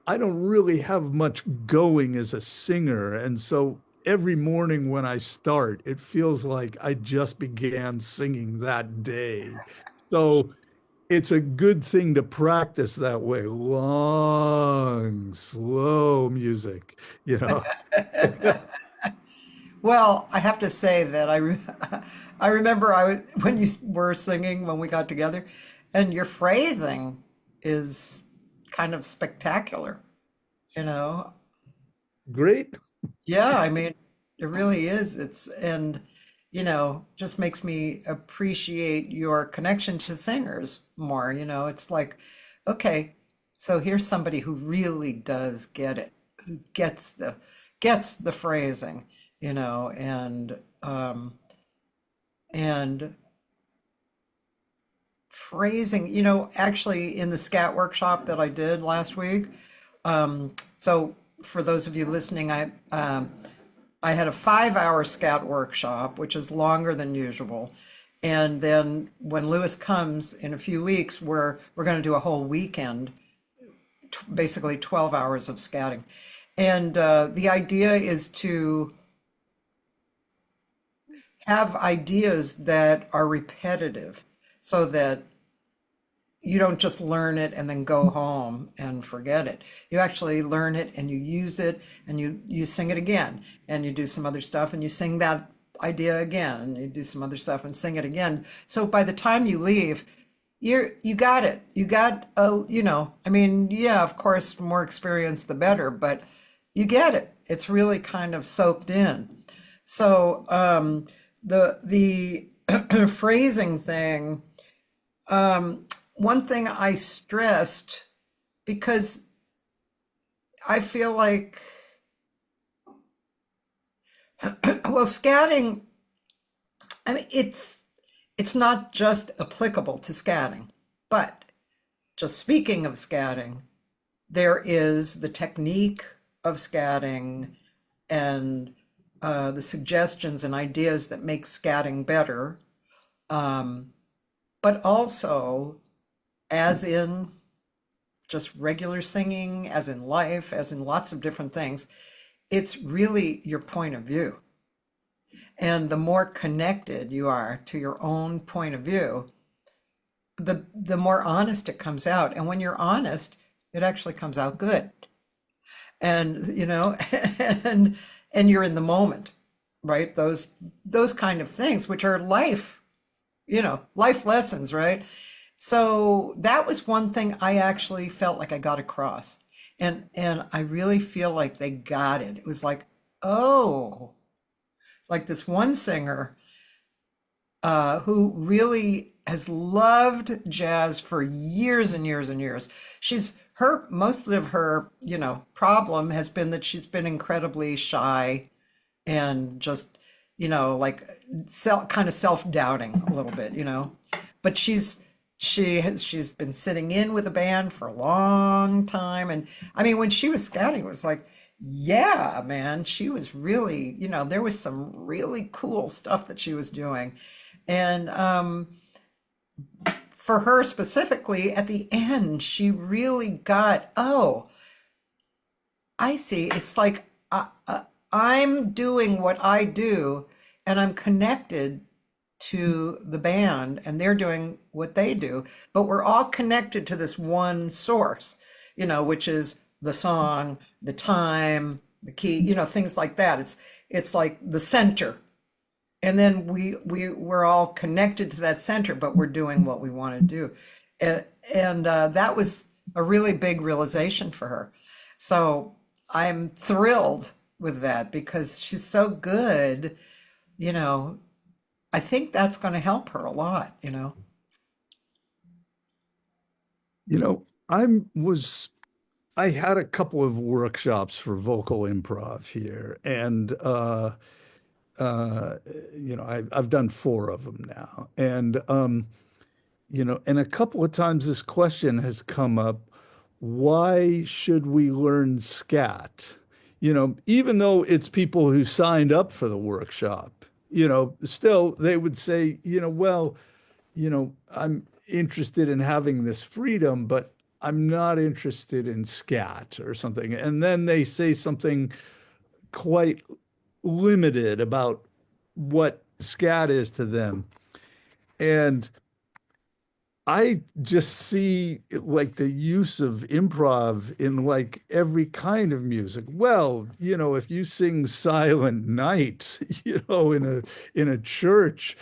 I don't really have much going as a singer. And so every morning when I start, it feels like I just began singing that day. So it's a good thing to practice that way. Long, slow music, you know. Well, I have to say that I remember when you were singing when we got together, and your phrasing is kind of spectacular, you know. Great. Yeah, I mean, it really is. Just makes me appreciate your connection to singers more, It's like, okay, so here's somebody who really does get it, who gets the phrasing, you know, and phrasing, actually in the scat workshop that I did last week. So for those of you listening, I had a 5 hour scat workshop, which is longer than usual. And then when Lewis comes in a few weeks, we're going to do a whole weekend, basically 12 hours of scatting. And the idea is to have ideas that are repetitive so that you don't just learn it and then go home and forget it. You actually learn it and you use it and you sing it again and you do some other stuff and you sing that idea again and you do some other stuff and sing it again. So by the time you leave, you got it. You got I mean, yeah, of course, more experience the better, but you get it. It's really kind of soaked in. So the phrasing thing, one thing I stressed because I feel like, well, scatting, I mean, it's not just applicable to scatting, but just speaking of scatting, there is the technique of scatting and the suggestions and ideas that make scatting better, but also as in just regular singing, as in life, as in lots of different things, it's really your point of view. And the more connected you are to your own point of view, the more honest it comes out. And when you're honest, it actually comes out good. And and you're in the moment, right? Those kind of things, which are life lessons, right? So that was one thing I actually felt like I got across. And I really feel like they got it. It was like, oh, like this one singer who really has loved jazz for years and years and years. Most of her, problem has been that she's been incredibly shy and just, like kind of self-doubting a little bit, but she's been sitting in with a band for a long time. And I mean, when she was scouting, it was like, yeah, man, she was really, there was some really cool stuff that she was doing. And for her specifically, at the end, she really got, oh, I see. It's like I'm doing what I do, and I'm connected to the band, and they're doing what they do, but we're all connected to this one source, which is the song, the time, the key, things like that. It's like the center, and then we're all connected to that center, but we're doing what we want to do. And that was a really big realization for her. So I'm thrilled with that because she's so good, you know. I think that's going to help her a lot. You know, I had a couple of workshops for vocal improv here, and uh, I've done four of them now, and and a couple of times this question has come up: why should we learn scat? Even though it's people who signed up for the workshop, still they would say, well, I'm interested in having this freedom, but I'm not interested in scat or something. And then they say something quite limited about what scat is to them. And I just see like the use of improv in like every kind of music. Well, if you sing Silent Night, in a church,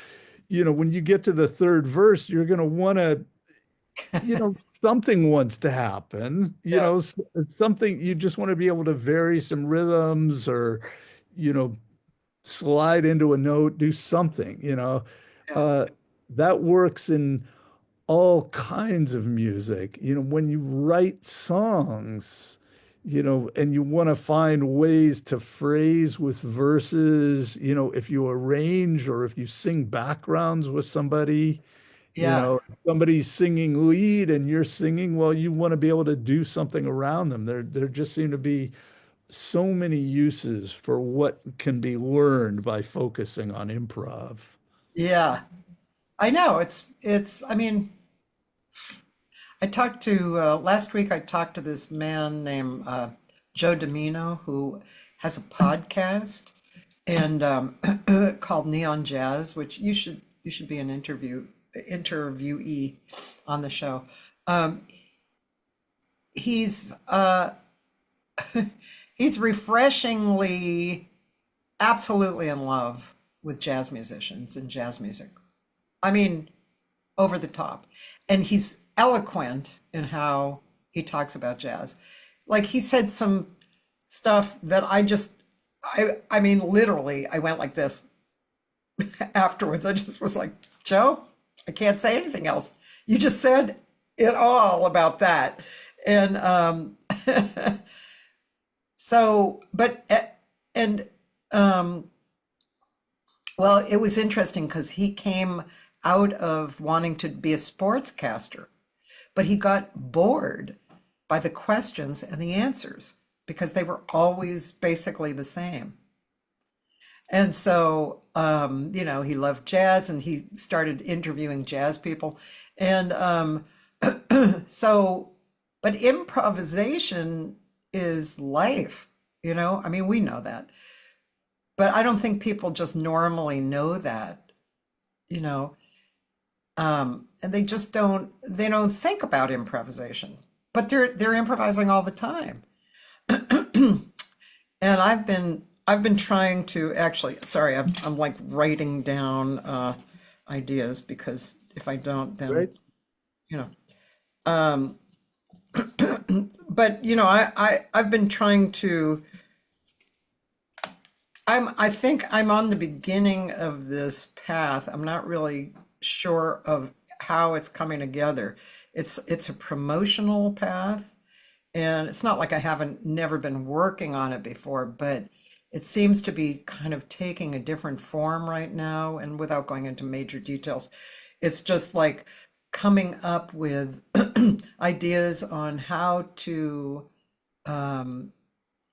when you get to the third verse, you're going to want to, something wants to happen, Yeah, something you just want to be able to vary some rhythms or, you know, slide into a note, do something. yeah, Uh, that works in all kinds of music. When you write songs, and you want to find ways to phrase with verses, if you arrange or if you sing backgrounds with somebody, yeah, if somebody's singing lead and you're singing, well, you want to be able to do something around them. There just seem to be so many uses for what can be learned by focusing on improv. yeah. I know I mean, I talked to last week. I talked to this man named Joe Domino who has a podcast and called Neon Jazz, which you should be an interviewee on the show. Um, he's he's refreshingly absolutely in love with jazz musicians and jazz music. I mean, over the top. And he's eloquent in how he talks about jazz. Like he said some stuff that I mean literally I went like this afterwards. I just was like, "Joe, I can't say anything else. You just said it all about that." And so and um well, it was interesting because he came out of wanting to be a sportscaster, but he got bored by the questions and the answers because they were always basically the same. And so, he loved jazz and he started interviewing jazz people. And so, but improvisation is life. I mean, we know that, but I don't think people just normally know that, you know. And they don't think about improvisation, but they're improvising all the time. And I've been trying to actually, sorry, I'm like writing down ideas because if I don't, then Right? you know. Um, but I've been trying to. I think I'm on the beginning of this path. I'm not really sure of how it's coming together. It's a promotional path, and it's not like I haven't never been working on it before, but it seems to be kind of taking a different form right now. And without going into major details, it's just like coming up with ideas on how to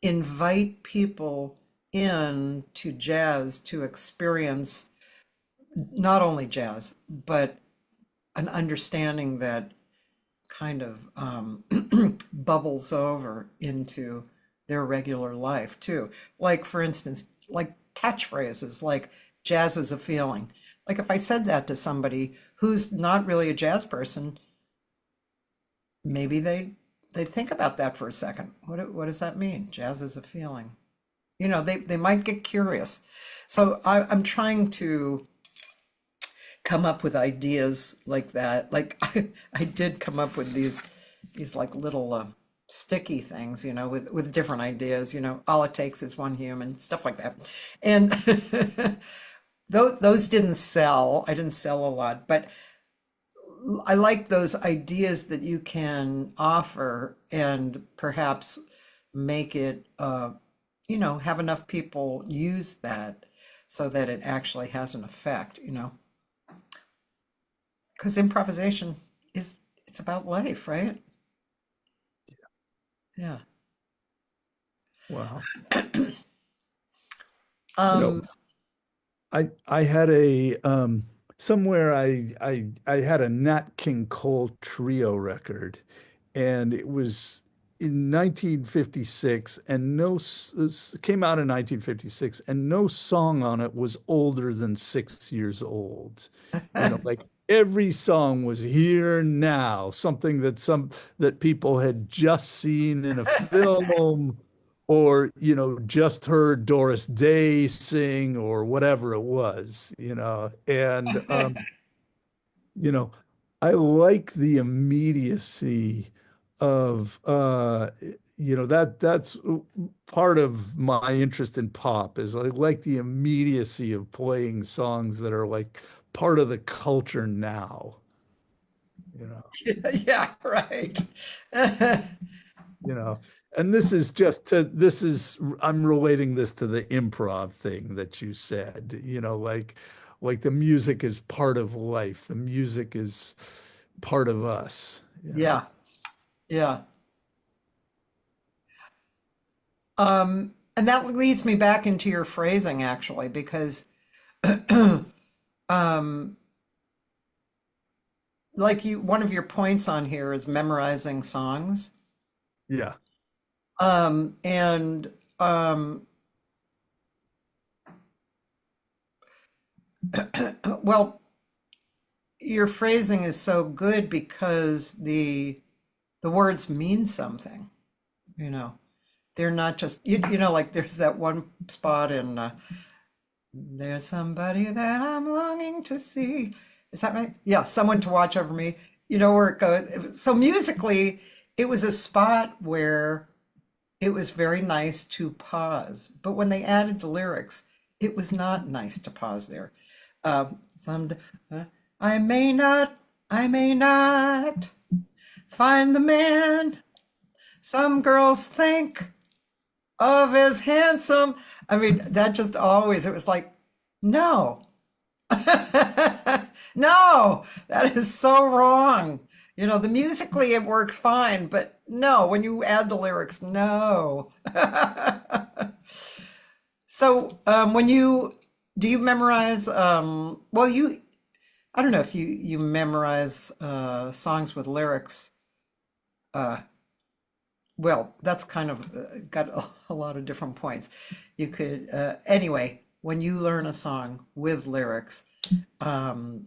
invite people in to jazz to experience not only jazz, but an understanding that kind of bubbles over into their regular life too. Like, for instance, like catchphrases, like jazz is a feeling. Like, if I said that to somebody who's not really a jazz person, maybe they think about that for a second. What does that mean? Jazz is a feeling. They might get curious. So I'm trying to come up with ideas like that. Like I did come up with these like little sticky things, with different ideas. All it takes is one human, stuff like that. And those didn't sell. I didn't sell a lot, but I like those ideas that you can offer and perhaps make it, have enough people use that so that it actually has an effect. Because improvisation it's about life, right? Yeah. Wow. You know, Um, I had a somewhere I had a Nat King Cole trio record, and it was in 1956, and came out in 1956, and no song on it was older than 6 years old. Like every song was here now, something that people had just seen in a film, or just heard Doris Day sing, or whatever it was. And you know I like the immediacy of that's part of my interest in pop. Is I like the immediacy of playing songs that are like part of the culture now. you know yeah, right. you know and I'm relating this to the improv thing that you said. Like the music is part of life, the music is part of us. Yeah, yeah. And that leads me back into your phrasing actually, because um, like one of your points on here is memorizing songs. Yeah. And well, your phrasing is so good because the words mean something, you know. They're not just like there's that one spot in there's somebody that I'm longing to see. Is that right? Yeah, someone to watch over me. Where it goes. So musically, it was a spot where it was very nice to pause. But when they added the lyrics, it was not nice to pause there. Some I may not find the man some girls think of as handsome. I mean, that just always, it was like, no, no, that is so wrong. The musically it works fine, but no, when you add the lyrics, no. So, do you memorize, well, I don't know if you memorize songs with lyrics. Well, that's kind of got a lot of different points. You could, anyway, when you learn a song with lyrics, um,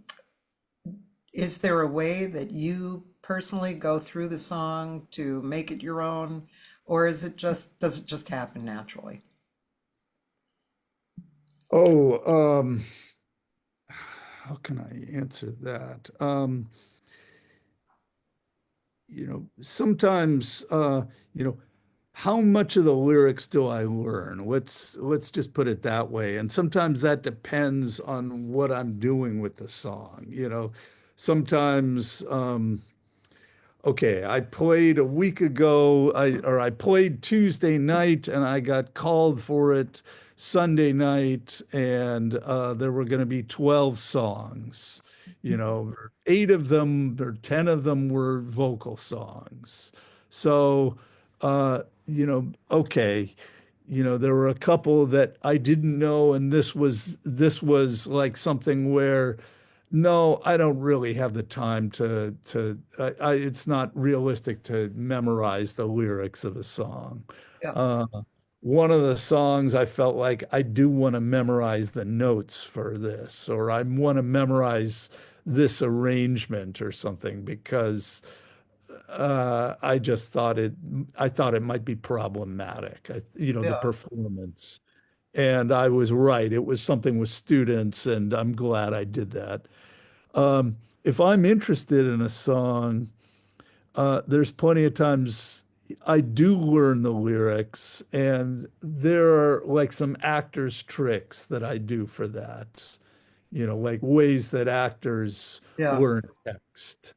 is there a way that you personally go through the song to make it your own, or does it just happen naturally? Oh, how can I answer that? Sometimes, how much of the lyrics do I learn? Let's just put it that way. And sometimes that depends on what I'm doing with the song. Sometimes, okay, I played a week ago, I played Tuesday night, and I got called for it Sunday night, and there were going to be 12 songs. 8 of them or 10 of them were vocal songs. So, okay, there were a couple that I didn't know, and this was like something where No, I don't really have the time it's not realistic to memorize the lyrics of a song. Yeah. Uh, one of the songs I felt like I do want to memorize the notes for this, or I want to memorize this arrangement or something because I just I thought it might be problematic. The Yeah. performance. And I was right. It was something with students, and I'm glad I did that. If I'm interested in a song, there's plenty of times I do learn the lyrics, and there are like some actors' tricks that I do for that, like ways that actors Yeah. learn text.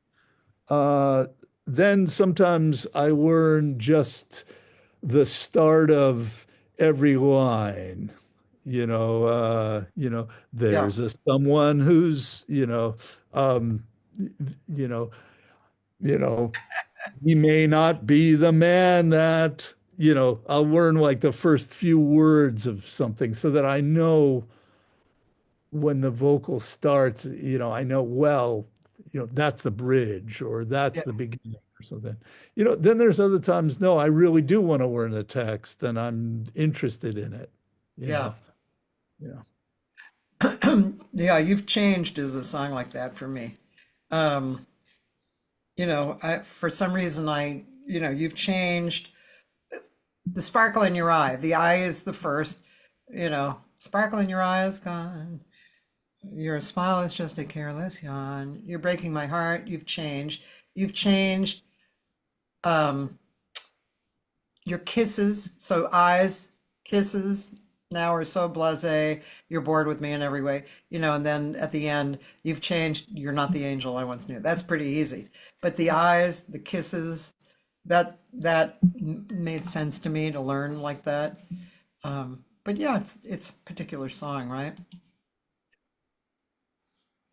Uh, then sometimes I learn just the start of every line. Yeah. There's a someone who's, um, you know, you know, he may not be the man that, I'll learn like the first few words of something so that I know when the vocal starts, I know, well, that's the bridge or that's Yeah. the beginning or something. Then there's other times, no, I really do want to learn the text and I'm interested in it, you Yeah. know. Yeah. Yeah, You've Changed is a song like that for me. Um, for some reason You've Changed, the sparkle in your eye. The eye is the first, sparkle in your eye is gone. Your smile is just a careless yawn. You're breaking my heart. You've changed. You've changed. Um, your kisses, so eyes, kisses now are so blasé. You're bored with me in every way, and then at the end, you've changed. You're not the angel I once knew. That's pretty easy. But the eyes, the kisses, that made sense to me to learn like that. But yeah, it's a particular song, right?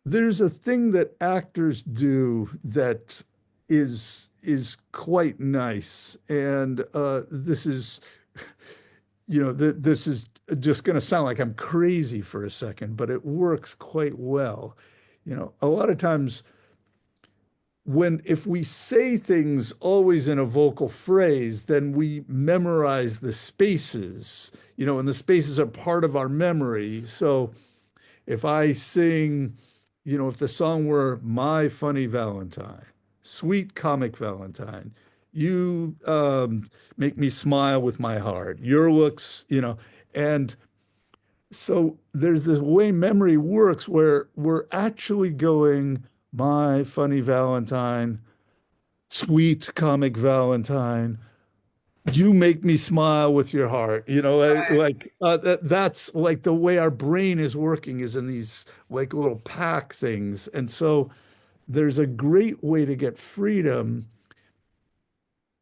There's a thing that actors do that is quite nice. And this is, this is just going to sound like I'm crazy for a second, but it works quite well. A lot of times if we say things always in a vocal phrase, then we memorize the spaces, and the spaces are part of our memory. So if I sing, if the song were My Funny Valentine, Sweet Comic Valentine, you make me smile with my heart, your looks, and so there's this way memory works where we're actually going, My Funny Valentine, Sweet Comic Valentine, you make me smile with your heart. That's like the way our brain is working is in these like little pack things. And so there's a great way to get freedom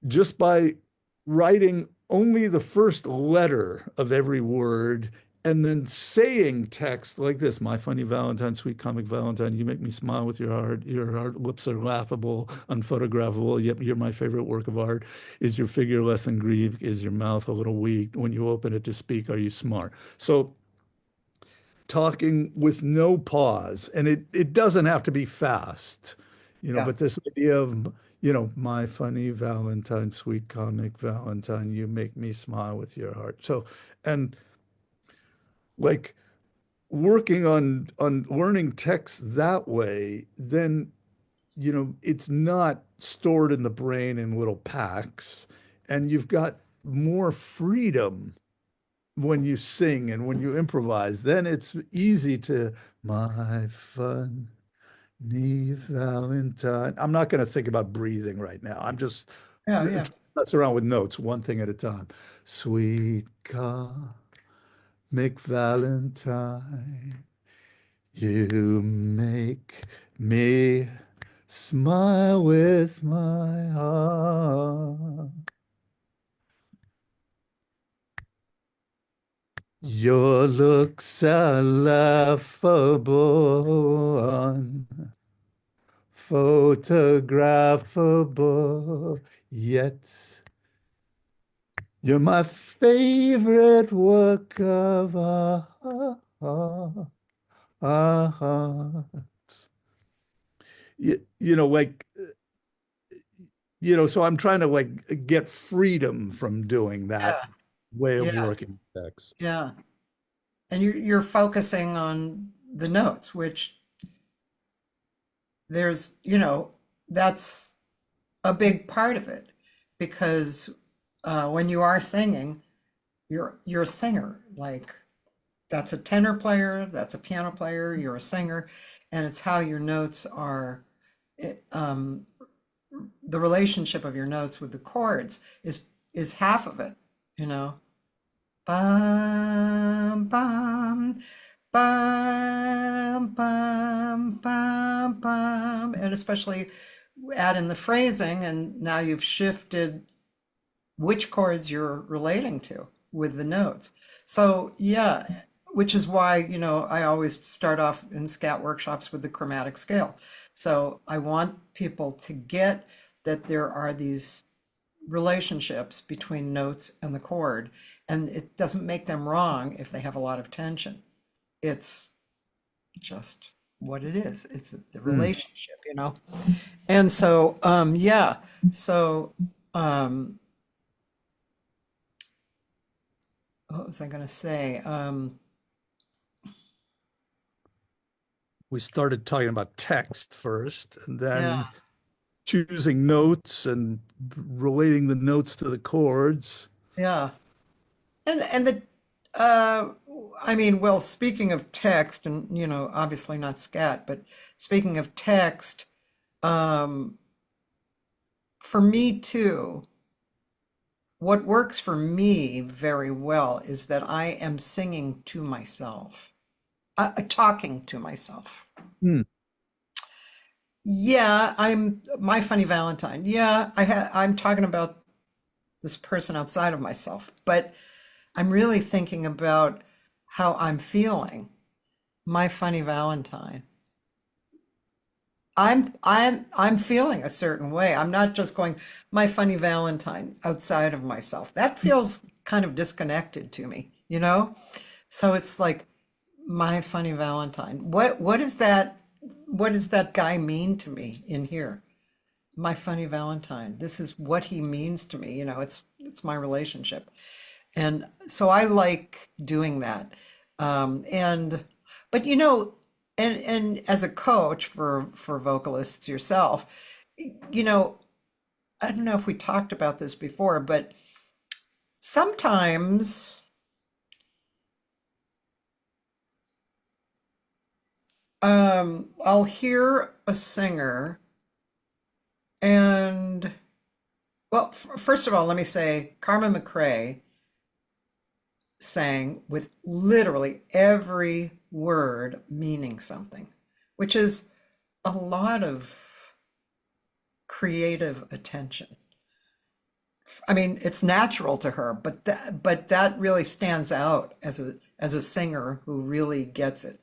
just by writing only the first letter of every word and then saying text like this: My funny Valentine, sweet comic Valentine, you make me smile with your heart lips are laughable, unphotographable, yet you're my favorite work of art. Is your figure less than Greek? Is your mouth a little weak? When you open it to speak, are you smart? So talking with no pause, and it doesn't have to be fast, Yeah. but this idea of, my funny Valentine, sweet comic Valentine, you make me smile with your heart. So, and like working on learning text that way, then, it's not stored in the brain in little packs, and you've got more freedom when you sing and when you improvise. Then it's easy to my funny Valentine. I'm not going to think about breathing right now. I'm just Yeah. Yeah. mess around with notes one thing at a time. Sweet comic Valentine, you make me smile with my heart. Your looks are laughable, unphotographable, yet you're my favorite work of art. like, so I'm trying to like get freedom from doing that Yeah, way of yeah, working text. yeah. And you're focusing on the notes, which there's, that's a big part of it because when you are singing, you're a singer. Like that's a tenor player, that's a piano player, you're a singer, and it's how your notes are. It, the relationship of your notes with the chords is half of it, you know. Bum bum bum bum bum bum, and especially add in the phrasing, and now you've shifted which chords you're relating to with the notes. So yeah, which is why, I always start off in scat workshops with the chromatic scale. So I want people to get that there are these relationships between notes and the chord, and it doesn't make them wrong if they have a lot of tension. It's just what it is. It's the Hmm. relationship. And so, yeah. So, um, what was I going to say? We started talking about text first, and Yeah, then choosing notes and relating the notes to the chords. yeah. And the, uh, I mean, well, speaking of text, and obviously not scat, but speaking of text, um, for me too, what works for me very well is that I am singing to myself, talking to myself. Hmm. Yeah, I'm my funny Valentine. Yeah, I'm talking about this person outside of myself, but I'm really thinking about how I'm feeling. My funny Valentine. I'm feeling a certain way. I'm not just going my funny Valentine outside of myself. That feels kind of disconnected to me? So it's like my funny Valentine. What does that guy mean to me in here? My funny Valentine. This is what he means to me. It's my relationship. And so I like doing that. And but and as a coach for vocalists yourself, you know, I don't know if we talked about this before, but sometimes I'll hear a singer and well, first of all, let me say Carmen McRae sang with literally every word meaning something, which is a lot of creative attention. I mean, it's natural to her, but that really stands out as a singer who really gets it.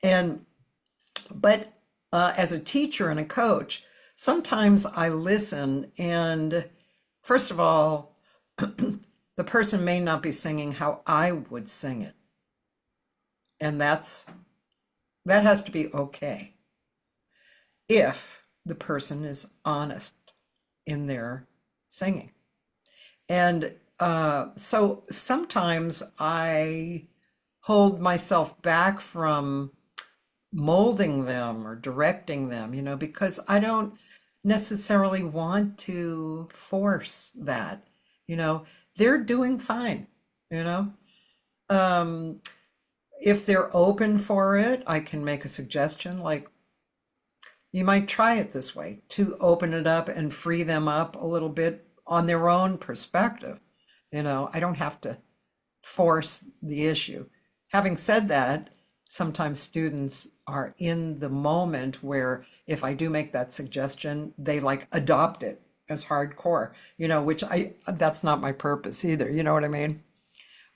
And but as a teacher and a coach, sometimes I listen, and first of all, the person may not be singing how I would sing it, and that has to be okay if the person is honest in their singing. And so sometimes I hold myself back from molding them or directing them, because I don't necessarily want to force that. You know, they're doing fine, you know. Um, if they're open for it, I can make a suggestion like, you might try it this way to open it up and free them up a little bit on their own perspective. I don't have to force the issue. Having said that, sometimes students are in the moment where if I do make that suggestion, they like adopt it as hardcore, which that's not my purpose either. You know what I mean?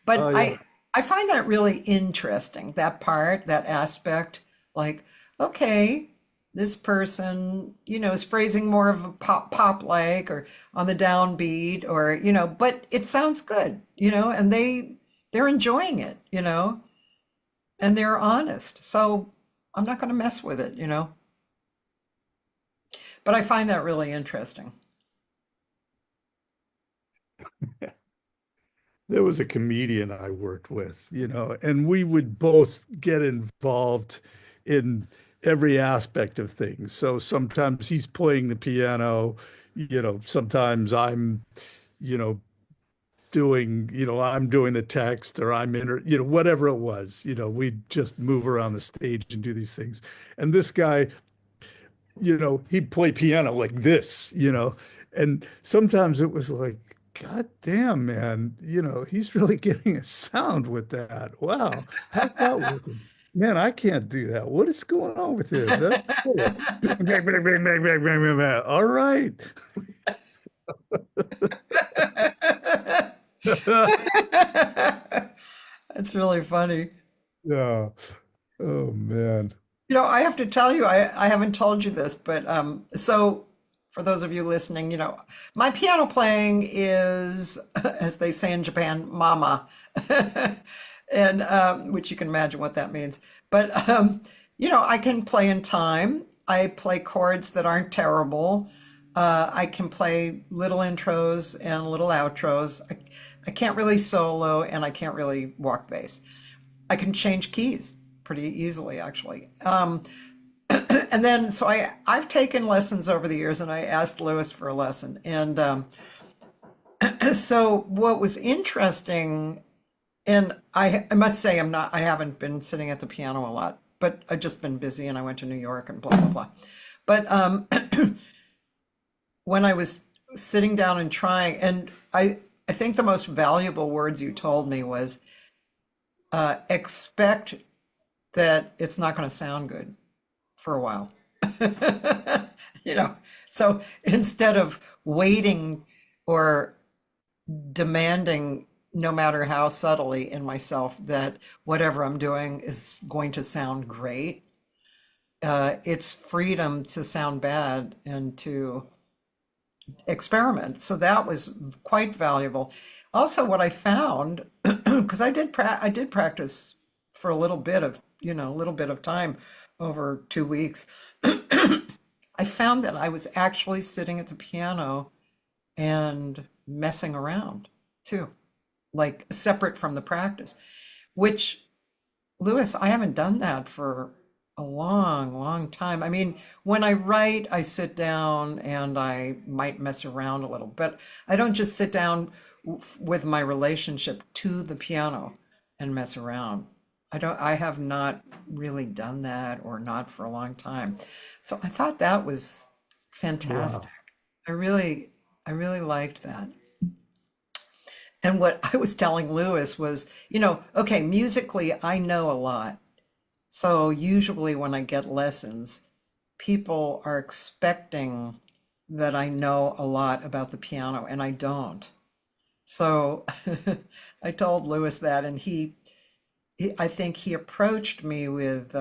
But Oh yeah. I find that really interesting, that part, that aspect. Like, okay, this person, is phrasing more of a pop like or on the downbeat or, but it sounds good, and they're enjoying it, and they're honest. So I'm not going to mess with it. but I find that really interesting. There was a comedian I worked with, and we would both get involved in every aspect of things. So sometimes he's playing the piano, sometimes you know, I'm doing the text or whatever it was, we'd just move around the stage and do these things. And this guy, he'd play piano like this, and sometimes it was like, God damn, man, he's really getting a sound with that. Wow, how's that working? Man, I can't do that. What is going on with him? That's cool. All right. That's really funny. Yeah. Oh man. I have to tell you, I haven't told you this, but so for those of you listening, my piano playing is, as they say in Japan, mama, and which you can imagine what that means. But I can play in time. I play chords that aren't terrible. I can play little intros and little outros. I can't really solo, and I can't really walk bass. I can change keys pretty easily, actually. And then, so I've taken lessons over the years, and I asked Louis for a lesson. And so what was interesting, and I must say I haven't been sitting at the piano a lot, but I've just been busy, and I went to New York and blah, blah, blah. But when I was sitting down and trying, and I think the most valuable words you told me was expect that it's not going to sound good for a while. So instead of waiting or demanding, no matter how subtly in myself, that whatever I'm doing is going to sound great, it's freedom to sound bad and to experiment. So that was quite valuable. Also, what I found, because I did practice for a little bit of time over 2 weeks, I found that I was actually sitting at the piano and messing around too, like separate from the practice, which, Louis, I haven't done that for a long, long time. I mean, when I write, I sit down and I might mess around a little, but I don't just sit down with my relationship to the piano and mess around. I have not really done that, or not for a long time. So I thought that was fantastic. Wow. I really liked that. And what I was telling Louis was, okay, musically, I know a lot. So usually when I get lessons, people are expecting that I know a lot about the piano, and I don't. So I told Louis that, and I think he approached me with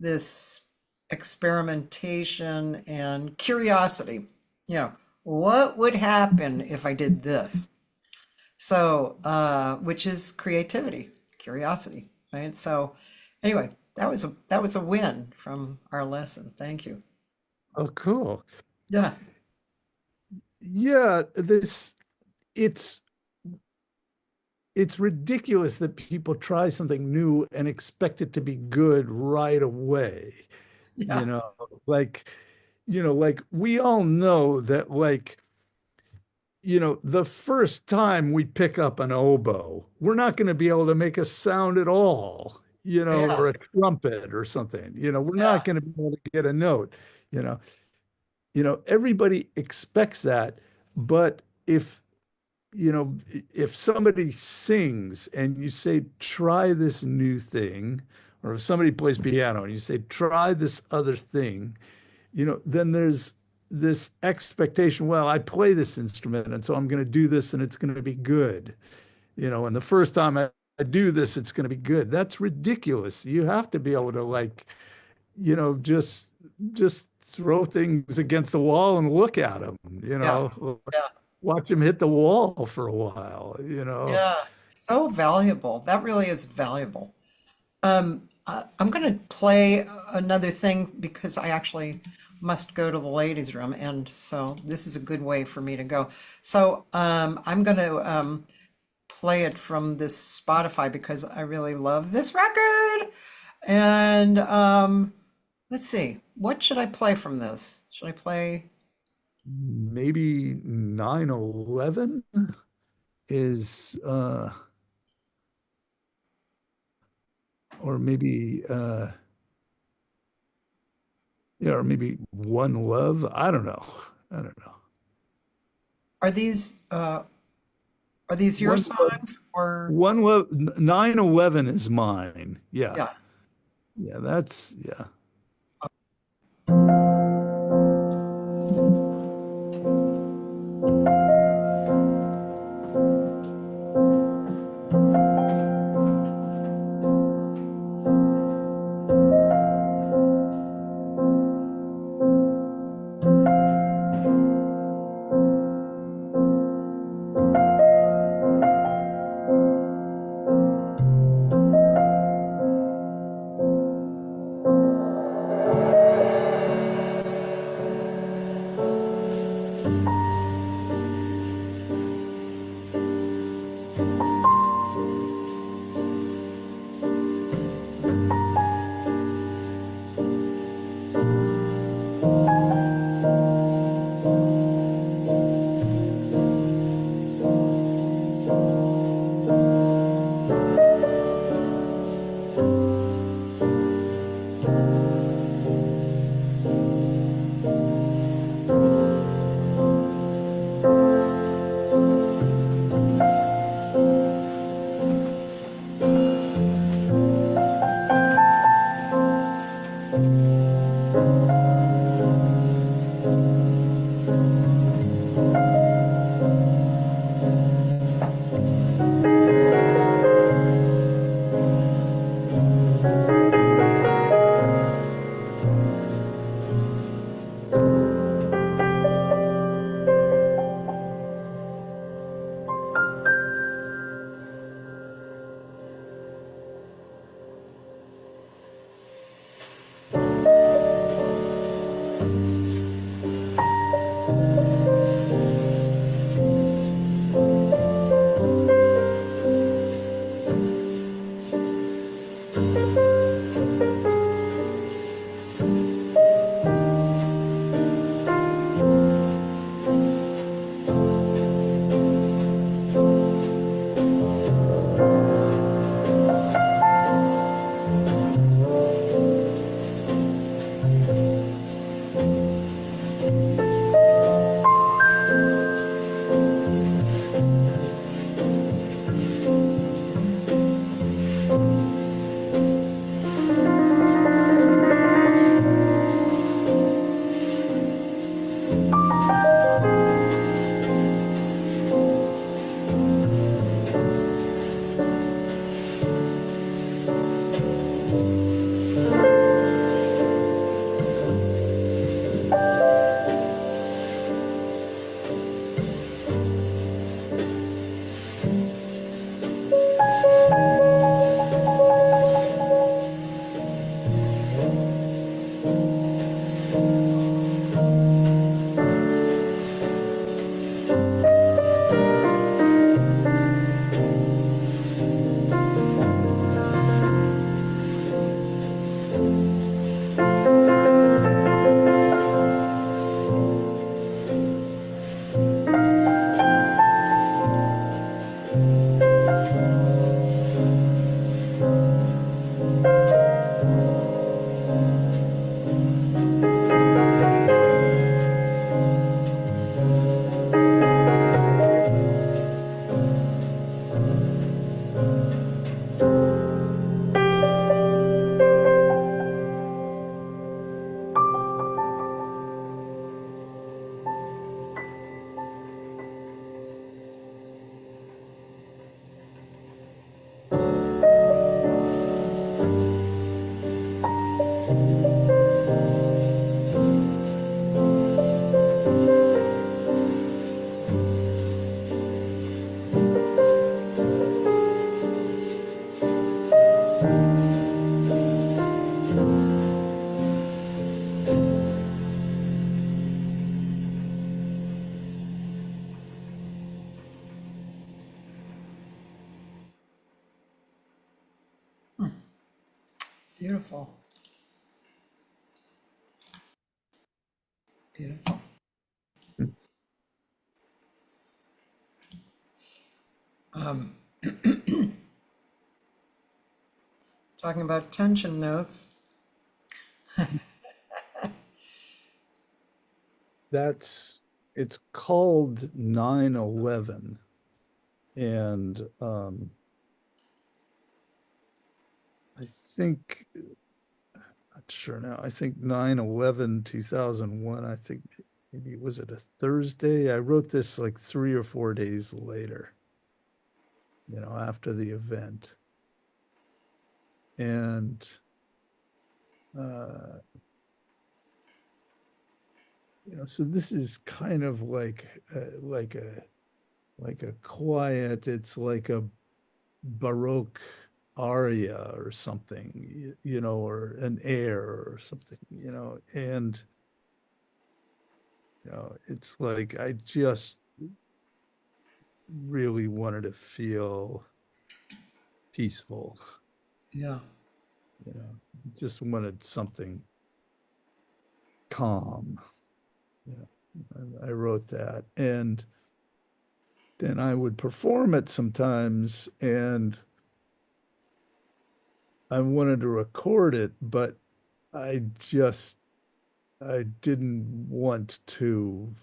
this experimentation and curiosity. What would happen if I did this? So, which is creativity, curiosity, right? So, anyway, that was a win from our lesson. Thank you. Oh, cool. Yeah, Yeah, it's it's ridiculous that people try something new and expect it to be good right away. You yeah, know, like, like we all know that, like, the first time we pick up an oboe, we're not going to be able to make a sound at all, yeah, or a trumpet or something. We're yeah, not going to be able to get a note, you know. Everybody expects that, but if somebody sings and you say, try this new thing, or if somebody plays piano and you say, try this other thing, then there's this expectation, well, I play this instrument, and so I'm going to do this and it's going to be good. And the first time I do this, it's going to be good. That's ridiculous. You have to be able to, like, just throw things against the wall and look at them, yeah, yeah, watch them hit the wall for a while. yeah. So valuable. That really is valuable. I'm going to play another thing because I actually must go to the ladies' room, and so this is a good way for me to go. So I'm going to play it from this Spotify because I really love this record. And let's see, what should I play from this? Should I play? Maybe 9/11 is or maybe yeah, or maybe One Love. I don't know. I don't know. Are these your One Love, songs or 9/11 is mine. Yeah. yeah? Yeah, that's yeah. Beautiful. Beautiful. Um, Talking about tension notes. That's it's called 9/11, and I think not sure now. I think 9/11 2001. I think maybe was it a Thursday? I wrote this like 3 or 4 days later, after the event. And uh, so this is kind of like a quiet, it's like a Baroque aria or something, or an air or something, and it's like I just really wanted to feel peaceful, Yeah. you know, just wanted something calm, and I wrote that, and then I would perform it sometimes, and I wanted to record it, but I just I didn't want to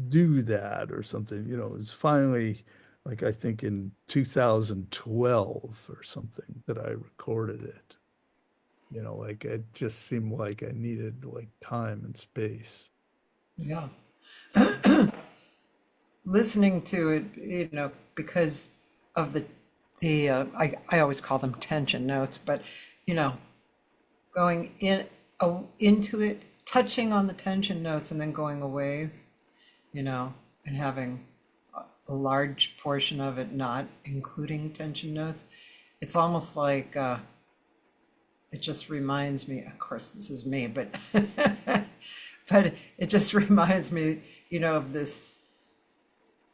do that or something. It was finally like I think in 2012 or something that I recorded it. Like it just seemed like I needed like time and space. Yeah. Listening to it, because of I always call them tension notes, but you know, going into it, touching on the tension notes and then going away, you know, and having a large portion of it not including tension notes. It's almost like it just reminds me, of course, this is me, but but it just reminds me, of this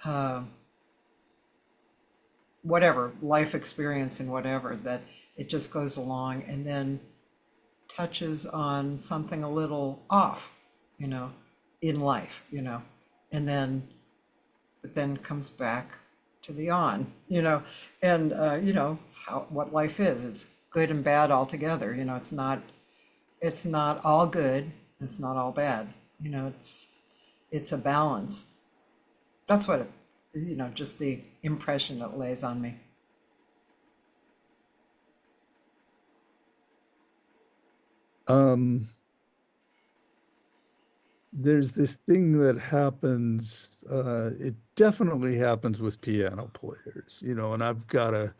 uh, whatever life experience and whatever that it just goes along and then touches on something a little off, you know, in life, and then but then comes back to the on, and it's how what life is. It's good and bad all together. It's not all good. It's not all bad. It's a balance. That's what just the impression it lays on me. Um, there's this thing that happens, it definitely happens with piano players, and I've got a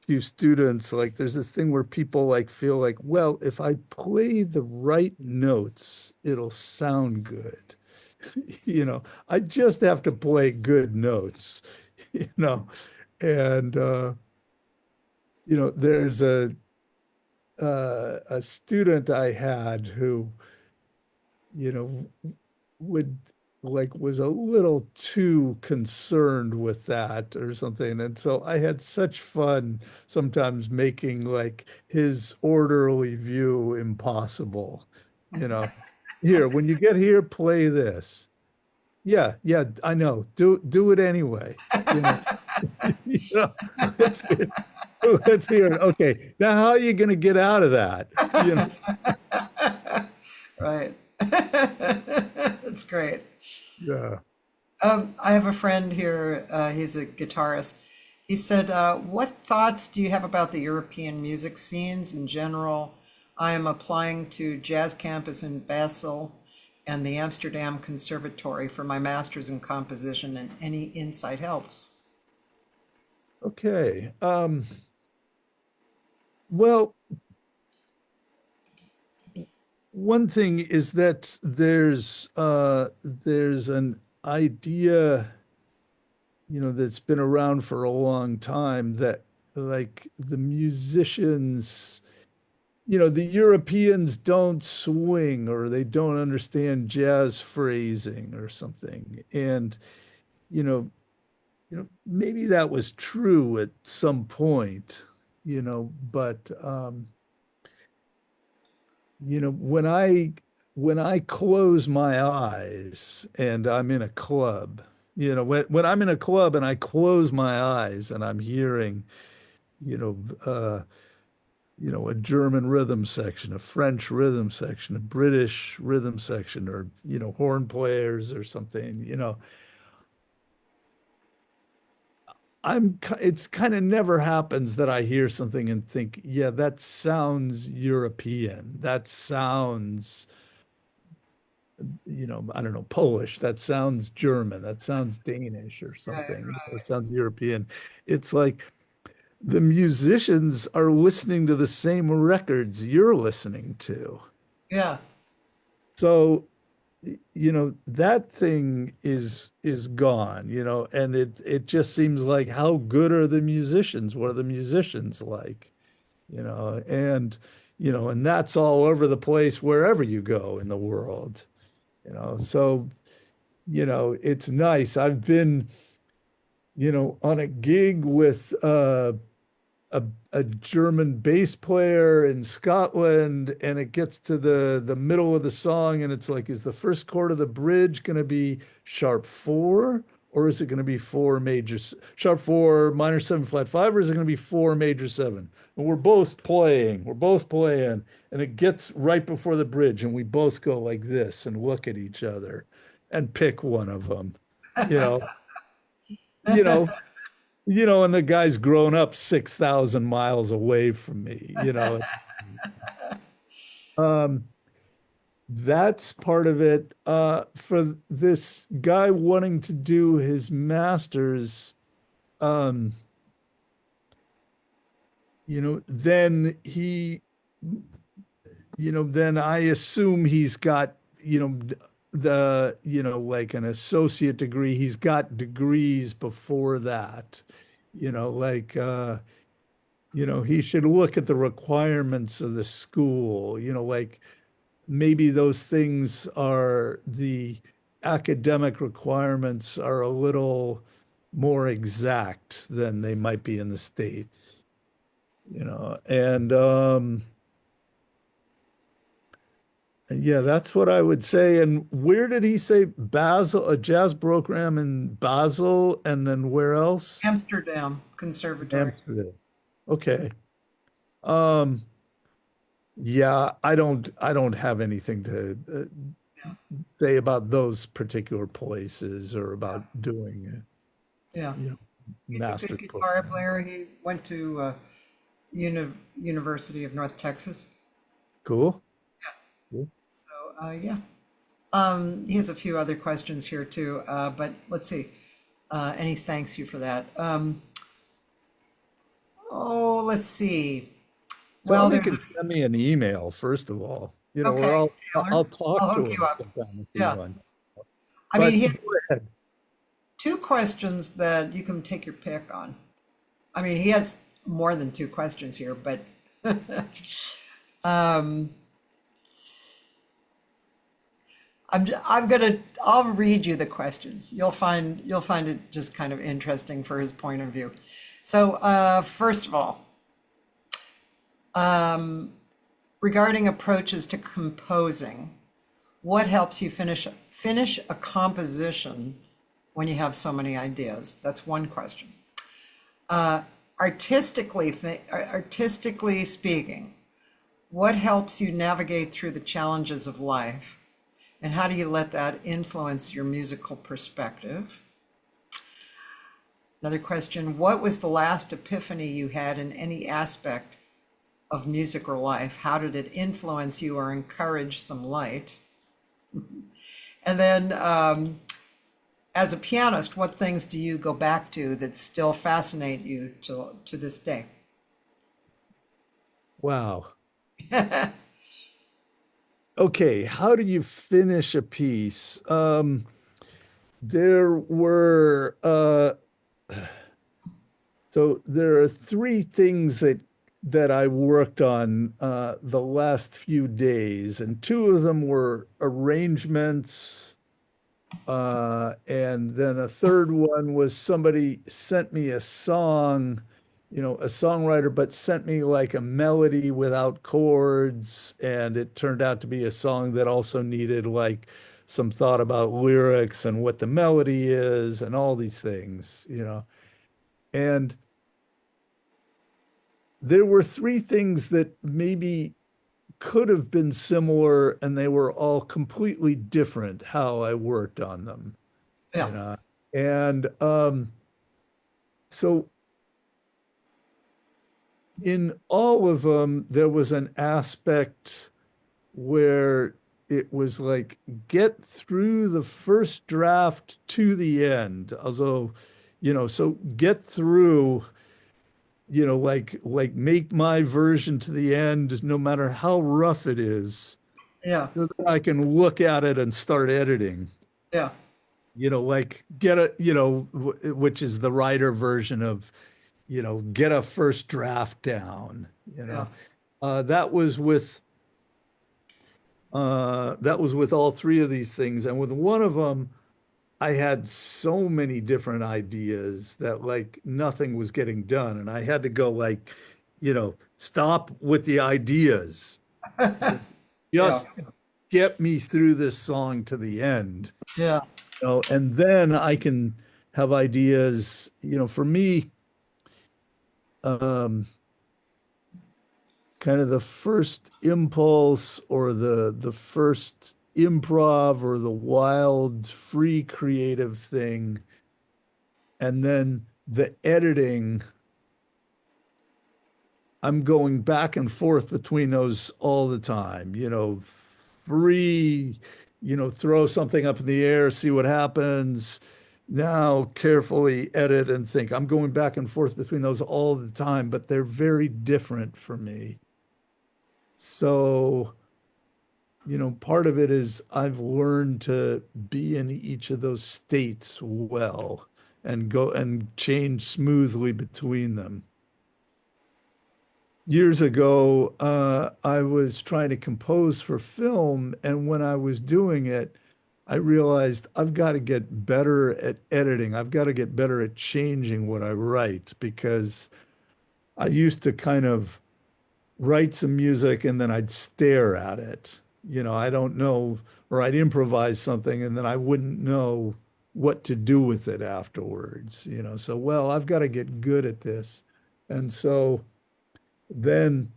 few students, like there's this thing where people like feel like, well, if I play the right notes, it'll sound good. I just have to play good notes, you know, and there's a student I had who, you know, would like was a little too concerned with that or something. And so I had such fun sometimes making like his orderly view impossible. You know, here, when you get here, play this. Yeah, yeah, I know. Do it anyway. You know, you know, let's let's hear it. Okay, now how are you going to get out of that? Right. That's great. Yeah. I have a friend here. He's a guitarist. He said, "What thoughts do you have about the European music scenes in general? I am applying to Jazz Campus in Basel and the Amsterdam Conservatory for my master's in composition, and any insight helps." Okay. Well, one thing is that there's an idea, that's been around for a long time that like the musicians, the Europeans don't swing or they don't understand jazz phrasing or something. And, you know, maybe that was true at some point. but when I close my eyes and I'm in a club, when I'm in a club and I close my eyes and I'm hearing, you know, uh, a German rhythm section, a French rhythm section, a British rhythm section, or, horn players or something, it's kind of never happens that I hear something and think, yeah, that sounds European. That sounds, I don't know, Polish. That sounds German. That sounds Danish or Right. something. It sounds European. It's like the musicians are listening to the same records you're listening to. Yeah. So, that thing is gone, and it just seems like, how good are the musicians? What are the musicians like? And that's all over the place wherever you go in the world. So, it's nice. I've been, on a gig with a a German bass player in Scotland, and it gets to the middle of the song, and it's like, is the first chord of the bridge going to be sharp four, or is it going to be sharp four minor seven flat five, or is it going to be four major seven? And we're both playing, and it gets right before the bridge, and we both go like this and look at each other and pick one of them, you know, you know, and the guy's grown up 6,000 miles away from me. Um, that's part of it. For this guy wanting to do his master's, um, then I assume he's got, like an associate degree. He's got degrees before that, like, he should look at the requirements of the school, like maybe those things are the academic requirements are a little more exact than they might be in the States, and yeah, that's what I would say. And where did he say Basel, a jazz program in Basel, and then where else? Amsterdam Conservatory. Amsterdam. Okay. Um, yeah, I don't have anything to Yeah. say about those particular places or about doing Yeah. you know, He's a good master's guitar program. player. He went to University of North Texas. Cool. Cool. So yeah. He has a few other questions here too, but let's see. And he thanks you for that. Oh, let's see. Tell Well, him he there's can send me an email, first of all. okay, Or I'll Taylor. talk I'll to hook you him up. sometime if he Yeah. wants. I mean, But he go has ahead. two questions that you can take your pick on. I mean, he has more than two questions here, but um, I'll read you the questions. You'll find it just kind of interesting for his point of view. So first of all, regarding approaches to composing, what helps you finish a composition when you have so many ideas? That's one question. Uh, artistically speaking, what helps you navigate through the challenges of life? And how do you let that influence your musical perspective? Another question, what was the last epiphany you had in any aspect of music or life? How did it influence you or encourage some light? And then, as a pianist, what things do you go back to that still fascinate you to this day? Wow. Okay, how do you finish a piece? There were So there are three things that I worked on the last few days, and two of them were arrangements, and then a third one was somebody sent me a song a songwriter, but sent me like a melody without chords, and it turned out to be a song that also needed like some thought about lyrics and what the melody is and all these things. And there were three things that maybe could have been similar, and they were all completely different how I worked on them, Yeah. you know. And so in all of them, there was an aspect where it was like get through the first draft to the end. Also, so get through, like make my version to the end, no matter how rough it is, Yeah. so that I can look at it and start editing. Yeah. Like get a, which is the writer version of, get a first draft down, you Yeah. know. That was with all three of these things. And with one of them, I had so many different ideas that like nothing was getting done. And I had to go like, stop with the ideas. Yeah. Just get me through this song to the end. Yeah. And then I can have ideas, for me, um, kind of the first impulse or the first improv or the wild free creative thing, and then the editing, I'm going back and forth between those all the time, free, throw something up in the air, see what happens. Now carefully edit and think. I'm going back and forth between those all the time, but they're very different for me. So, part of it is I've learned to be in each of those states well and go and change smoothly between them. Years ago, I was trying to compose for film, and when I was doing it, I realized I've got to get better at editing. I've got to get better at changing what I write because I used to kind of write some music and then I'd stare at it. I don't know, or I'd improvise something and then I wouldn't know what to do with it afterwards. So, well, I've got to get good at this. And so then,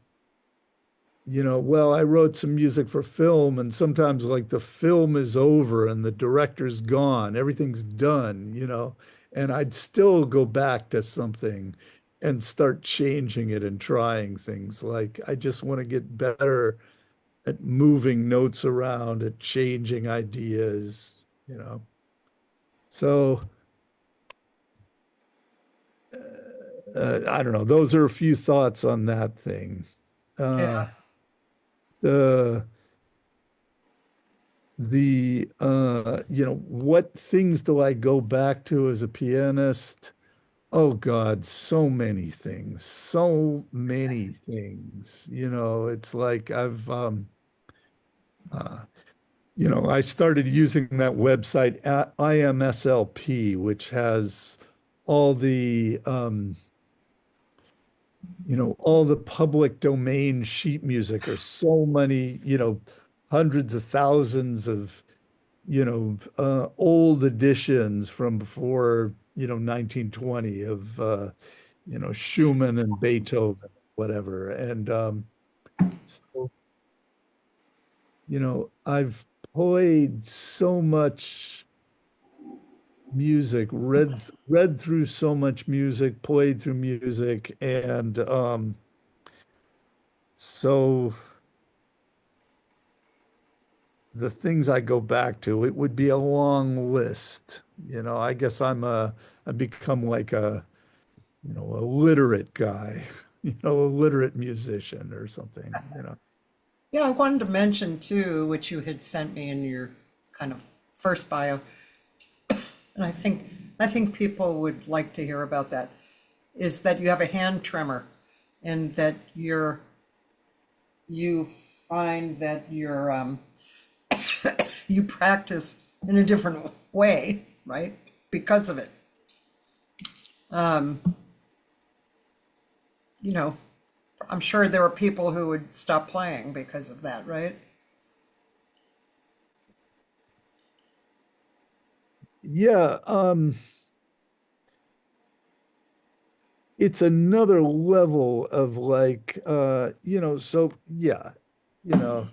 well, I wrote some music for film, and sometimes like the film is over and the director's gone, everything's done, and I'd still go back to something and start changing it and trying things. Like I just want to get better at moving notes around, at changing ideas. So I don't know. Those are a few thoughts on that thing. Uh, Yeah. the what things do I go back to as a pianist? Oh God, so many things, so many things. It's like uh, I started using that website at IMSLP, which has all the all the public domain sheet music, or so many, hundreds of thousands of, old editions from before, 1920 of, Schumann and Beethoven, whatever. And so, I've played so much music, read through so much music, played through music, and so the things I go back to, it would be a long list. I guess I become like a literate guy, a literate musician or something. Yeah, I wanted to mention too, which you had sent me in your kind of first bio, and I think people would like to hear about that, is that you have a hand tremor and that you find that you practice in a different way, right? Because of it. you know, I'm sure there were people who would stop playing because of that, right? Yeah, it's another level of like so yeah, you know,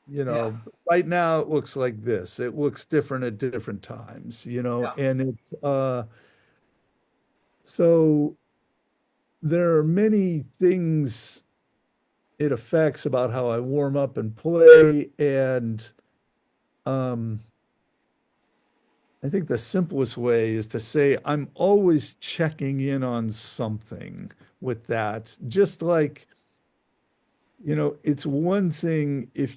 you Yeah, know, right now it looks like this. It looks different at different times, yeah, and it's so there are many things it affects about how I warm up and play. And um, I think the simplest way is to say I'm always checking in on something with that. Just like, it's one thing if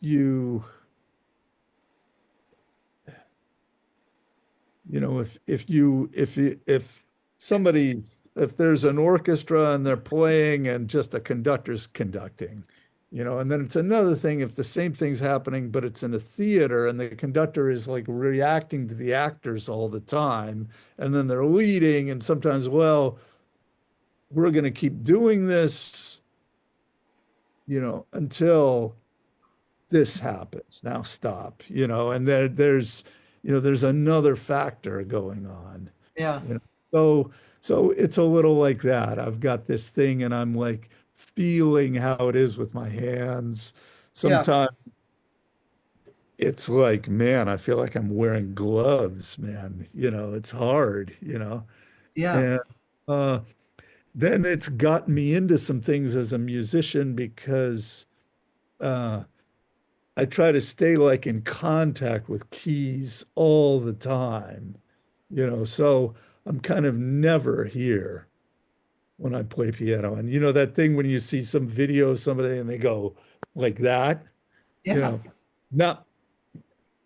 if somebody, if there's an orchestra and they're playing and just a conductor's conducting, and then it's another thing if the same thing's happening but it's in a theater and the conductor is like reacting to the actors all the time, and then they're leading, and sometimes, well, we're going to keep doing this, until this happens. Now stop, and there's another factor going on, yeah, you know. So so it's a little like that. I've got this thing and I'm like feeling how it is with my hands. yeah, Sometimes it's like, man, I feel like I'm wearing gloves, man. It's hard, yeah, and uh then it's gotten me into some things as a musician because uh I try to stay like in contact with keys all the time, so I'm kind of never here when I play piano. And that thing when you see some video of somebody and they go like that, you yeah. know, not, you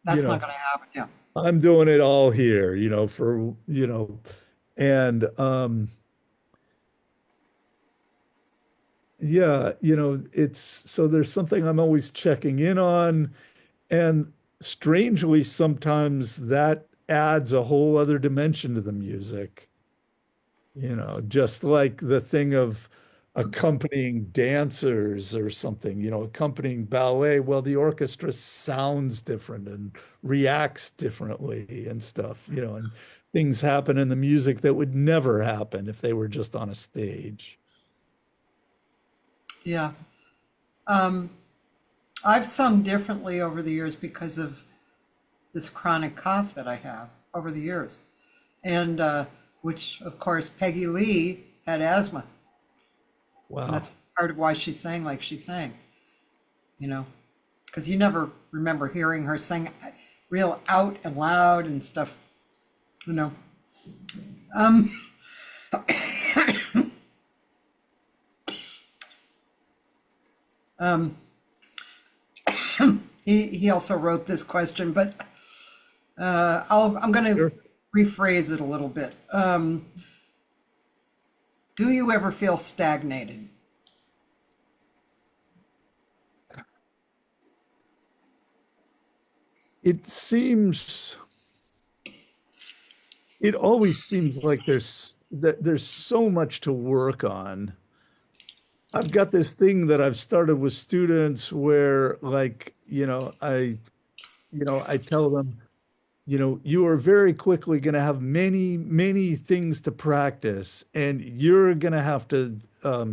That's not know, going to happen. Yeah, I'm doing it all here, and yeah, it's so there's something I'm always checking in on. And strangely, sometimes that adds a whole other dimension to the music, just like the thing of accompanying dancers or something, accompanying ballet. Well, the orchestra sounds different and reacts differently and stuff, and things happen in the music that would never happen if they were just on a stage. yeah. Um, I've sung differently over the years because of this chronic cough that I have over the years, and which, of course, Peggy Lee had asthma, and Wow. that's part of why she sang like she sang. You know, because you never remember hearing her sing real out and loud and stuff. You know, um, um, he also wrote this question, but I'm going to Sure. rephrase it a little bit. Do you ever feel stagnated? It seems it always seems like there's so much to work on. I've got this thing that I've started with students where like, I tell them, you are very quickly going to have many, many things to practice, and you're going to have to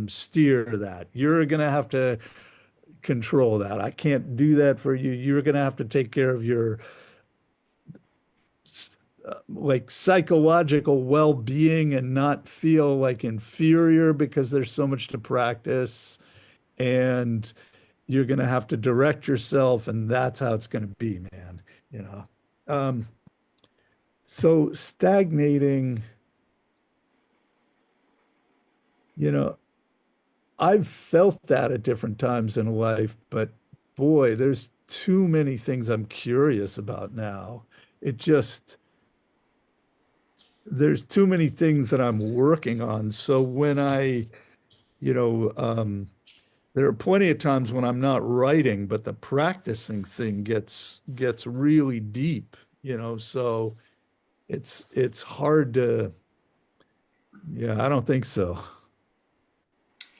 steer that. You're going to have to control that. I can't do that for you. You're going to have to take care of your like psychological well-being and not feel like inferior because there's so much to practice, and you're going to have to direct yourself, and that's how it's going to be, man, you know. So stagnating, you know, I've felt that at different times in life, but boy, there's too many things I'm curious about now. It just There's too many things that I'm working on. So when you know, there are plenty of times when I'm not writing, but the practicing thing gets really deep, so it's hard to, yeah, I don't think so.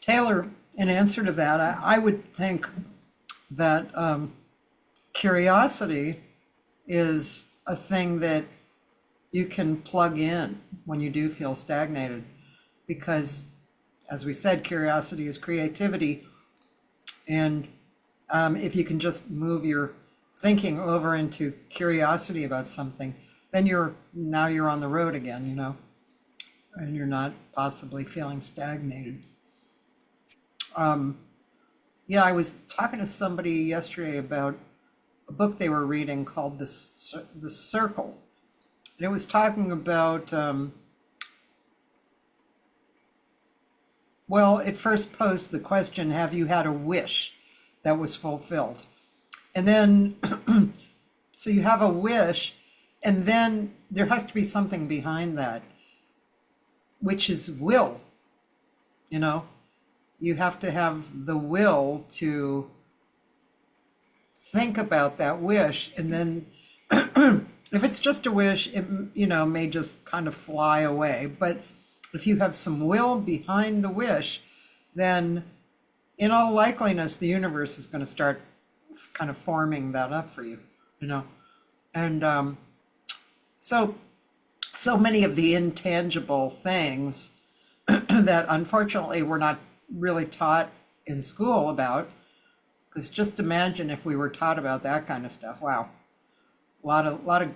Taylor, in answer to that, I would think that curiosity is a thing that you can plug in when you do feel stagnated. Because, as we said, curiosity is creativity. And if you can just move your thinking over into curiosity about something, then now you're on the road again, and you're not possibly feeling stagnated. Yeah, I was talking to somebody yesterday about a book they were reading called The Circle. And it was talking about, well, it first posed the question, have you had a wish that was fulfilled? And then, so you have a wish, and then there has to be something behind that, which is will, you know? You have to have the will to think about that wish, and then if it's just a wish, it may just kind of fly away. But if you have some will behind the wish, then in all likeliness, the universe is going to start kind of forming that up for you, and so many of the intangible things that unfortunately we're not really taught in school about. Because just imagine if we were taught about that kind of stuff. Wow, a lot of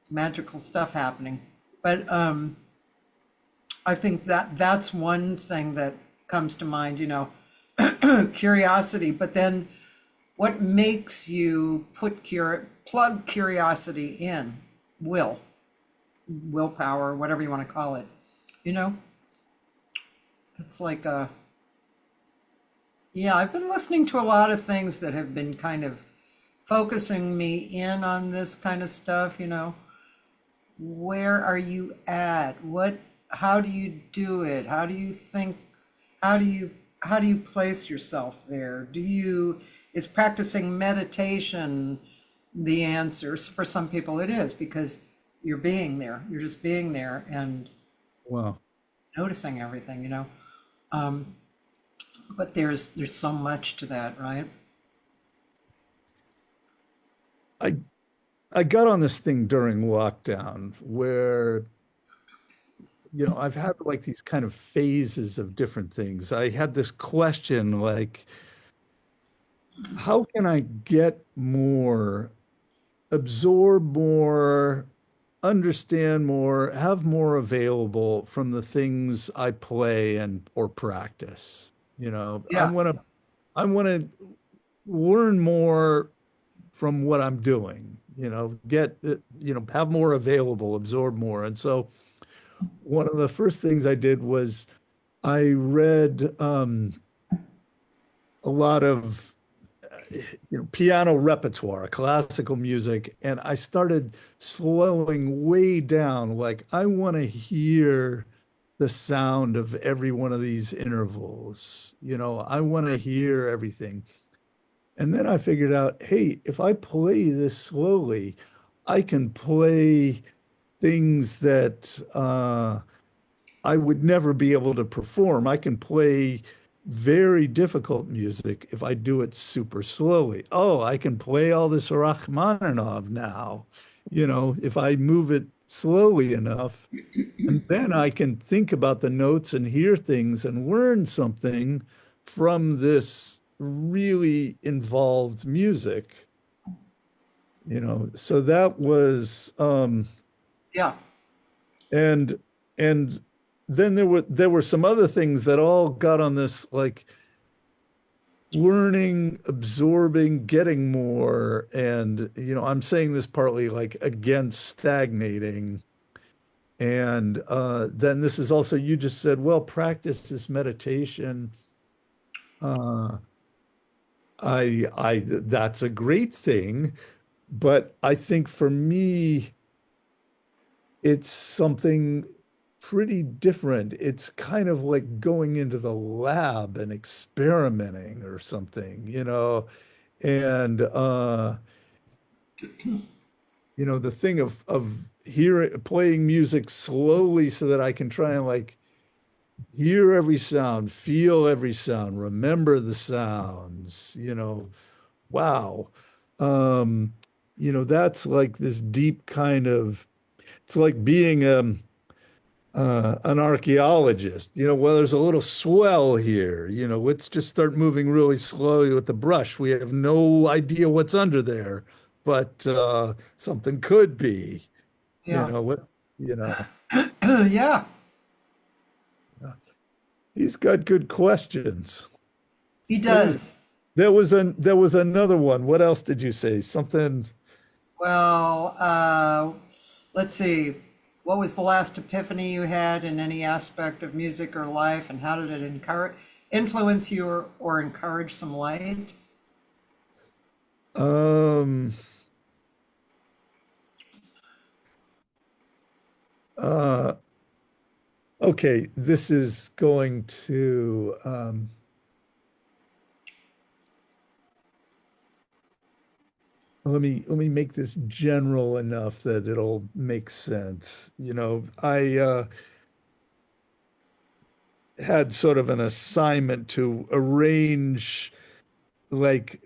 magical stuff happening. But I think that's one thing that comes to mind. Curiosity. But then, what makes you plug curiosity in? Willpower, whatever you want to call it. It's like yeah, I've been listening to a lot of things that have been kind of focusing me in on this kind of stuff. Where are you at? How do you do it? How do you think? How do you place yourself there? Is practicing meditation the answer? For some people it is, because you're being there. You're just being there and Wow. noticing everything, But there's so much to that, right? I I got on this thing during lockdown where, I've had like these kind of phases of different things. I had this question like, how can I get more, absorb more, understand more, have more available from the things I play and or practice? I Yeah, want to I want to learn more from what I'm doing, get, have more available, absorb more. And so one of the first things I did was I read a lot of piano repertoire, classical music, and I started slowing way down. Like I want to hear the sound of every one of these intervals. I want to hear everything. And then I figured out, hey, if I play this slowly, I can play things that I would never be able to perform. I can play very difficult music if I do it super slowly. Oh, I can play all this Rachmaninoff now, if I move it slowly enough. And then I can think about the notes and hear things and learn something from this really involved music. So that was yeah, and and then there were some other things that all got on this like learning, absorbing, getting more. And I'm saying this partly like against stagnating. And then this is also, you just said, well, practice is meditation. Uh, that's a great thing, but I think for me, it's something pretty different. It's kind of like going into the lab and experimenting or something, and the thing of hearing playing music slowly so that I can try and like hear every sound, feel every sound, remember the sounds, wow. Um, that's like this deep kind of, it's like being an archaeologist. Well, there's a little swell here. Let's just start moving really slowly with the brush. We have no idea what's under there, but something could be. Yeah. What, you know. Yeah, He's got good questions. he There was does. there was another one. What else did you say? Something. Well, let's see. What was the last epiphany you had in any aspect of music or life, and how did it influence you or encourage some light? Um. Uh. Okay. This is going to. Let me make this general enough that it'll make sense. I had sort of an assignment to arrange like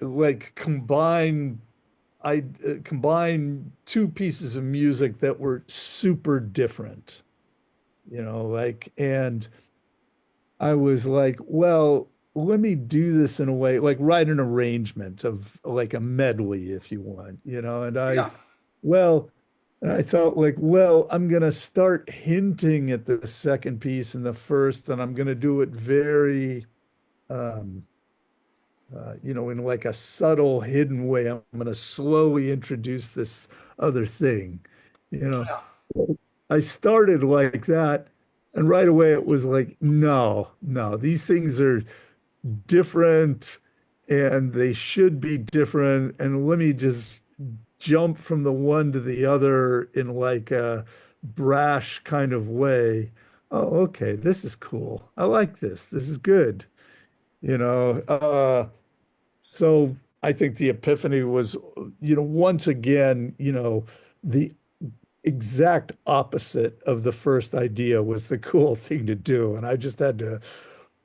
combine two pieces of music that were super different, and I was like, well, let me do this in a way, like write an arrangement of like a medley, if you want, Yeah. well, and I thought like, well, I'm gonna start hinting at the second piece and the first, and I'm gonna do it very, um, in like a subtle, hidden way. I'm going to slowly introduce this other thing. You know, Yeah. I started like that, and right away it was like, no, no, these things are different and they should be different. And let me just jump from the one to the other in like a brash kind of way. Oh, okay, this is cool. I like this. This is good. You know, so I think the epiphany was, once again, the exact opposite of the first idea was the cool thing to do. And I just had to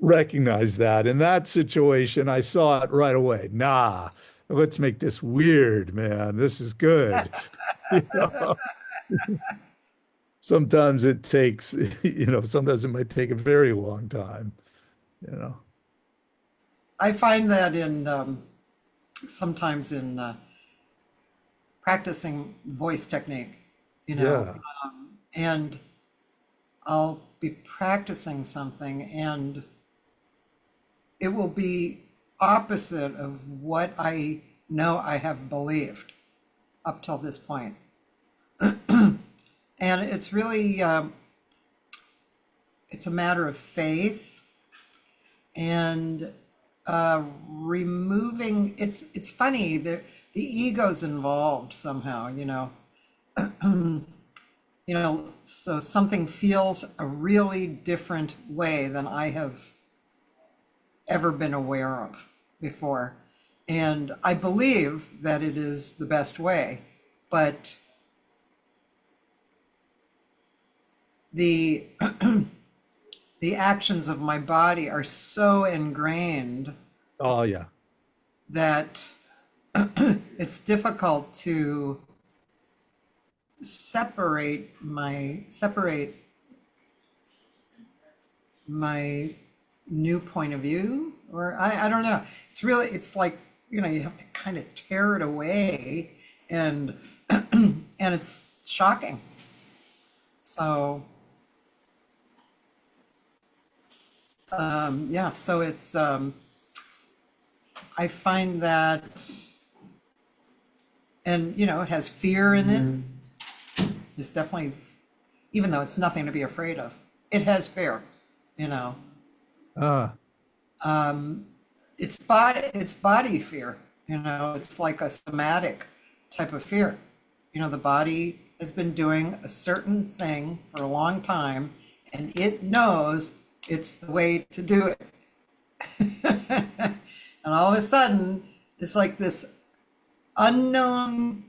recognize that. In that situation, I saw it right away. Nah, let's make this weird, man. This is good. You know, sometimes it takes, sometimes it might take a very long time, you know. I find that in sometimes in practicing voice technique, you know, Yeah. and I'll be practicing something and it will be opposite of what I know I have believed up till this point. And it's really, it's a matter of faith and removing, it's funny, the ego's involved somehow, so something feels a really different way than I have ever been aware of before. And I believe that it is the best way, but the the actions of my body are so ingrained Oh, yeah. that it's difficult to separate my new point of view, or I don't know. It's really, it's like, you have to kind of tear it away, and and it's shocking. So yeah, so it's I find that, and it has fear in it. It's definitely, even though it's nothing to be afraid of, it has fear, you know. Ah, It's body fear, it's like a somatic type of fear. The body has been doing a certain thing for a long time and it knows it's the way to do it. And all of a sudden, it's like this unknown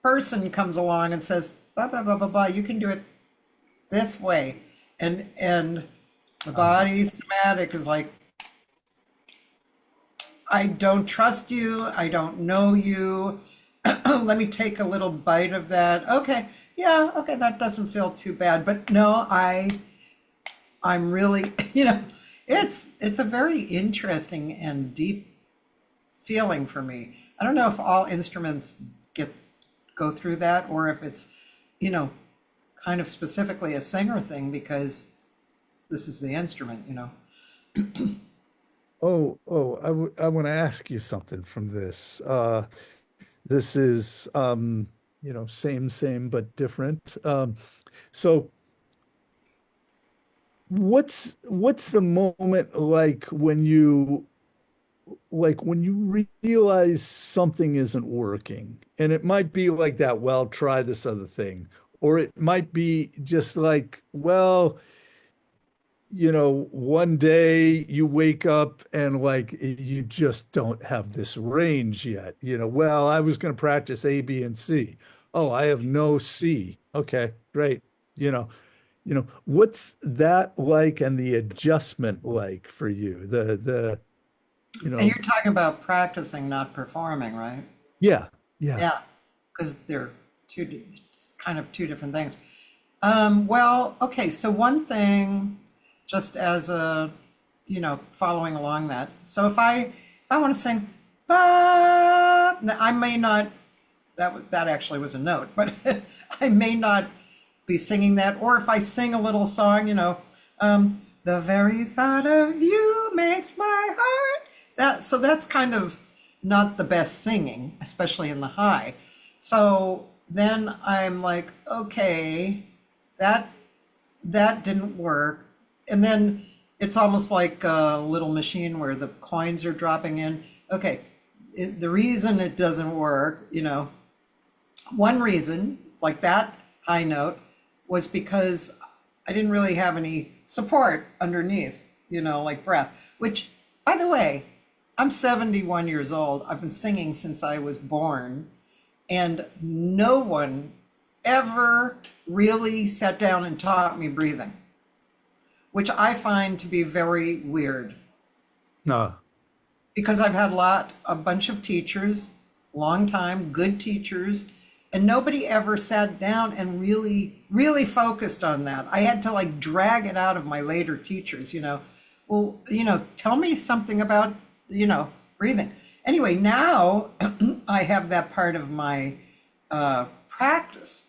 person comes along and says, blah, blah, blah, blah, blah, you can do it this way. And the body somatic is like, I don't trust you, I don't know you. Let me take a little bite of that. Okay, yeah, okay, that doesn't feel too bad. But no, I'm really, it's a very interesting and deep feeling for me. I don't know if all instruments go through that, or if it's, you know, kind of specifically a singer thing because this is the instrument. I want to ask you something from this. This is, same, but different. So what's the moment like when you realize something isn't working? And it might be like that, well, try this other thing. Or it might be just like, well, one day you wake up and like you just don't have this range yet. Well, I was going to practice A, B, and C. Oh, I have no C. Okay, great. What's that like and the adjustment like for you? You And know, you're talking about practicing, not performing, right? yeah, yeah, Yeah, because they're it's kind of two different things. Well, okay, so one thing, just as a, following along that. So if I want to sing, ba, now, I may not, that actually was a note, but I may not be singing that. Or if I sing a little song, the very thought of you makes my heart. So that's kind of not the best singing, especially in the high. So then I'm like, okay, that that didn't work. And then it's almost like a little machine where the coins are dropping in. Okay, the reason it doesn't work, one reason, like that high note, was because I didn't really have any support underneath, like breath, which, by the way, I'm 71 years old. I've been singing since I was born, and no one ever really sat down and taught me breathing, which I find to be very weird no, because I've had a bunch of teachers, long time, good teachers, and nobody ever sat down and really, really focused on that. I had to like drag it out of my later teachers, Well, tell me something about, breathing. Anyway, now I have that part of my practice.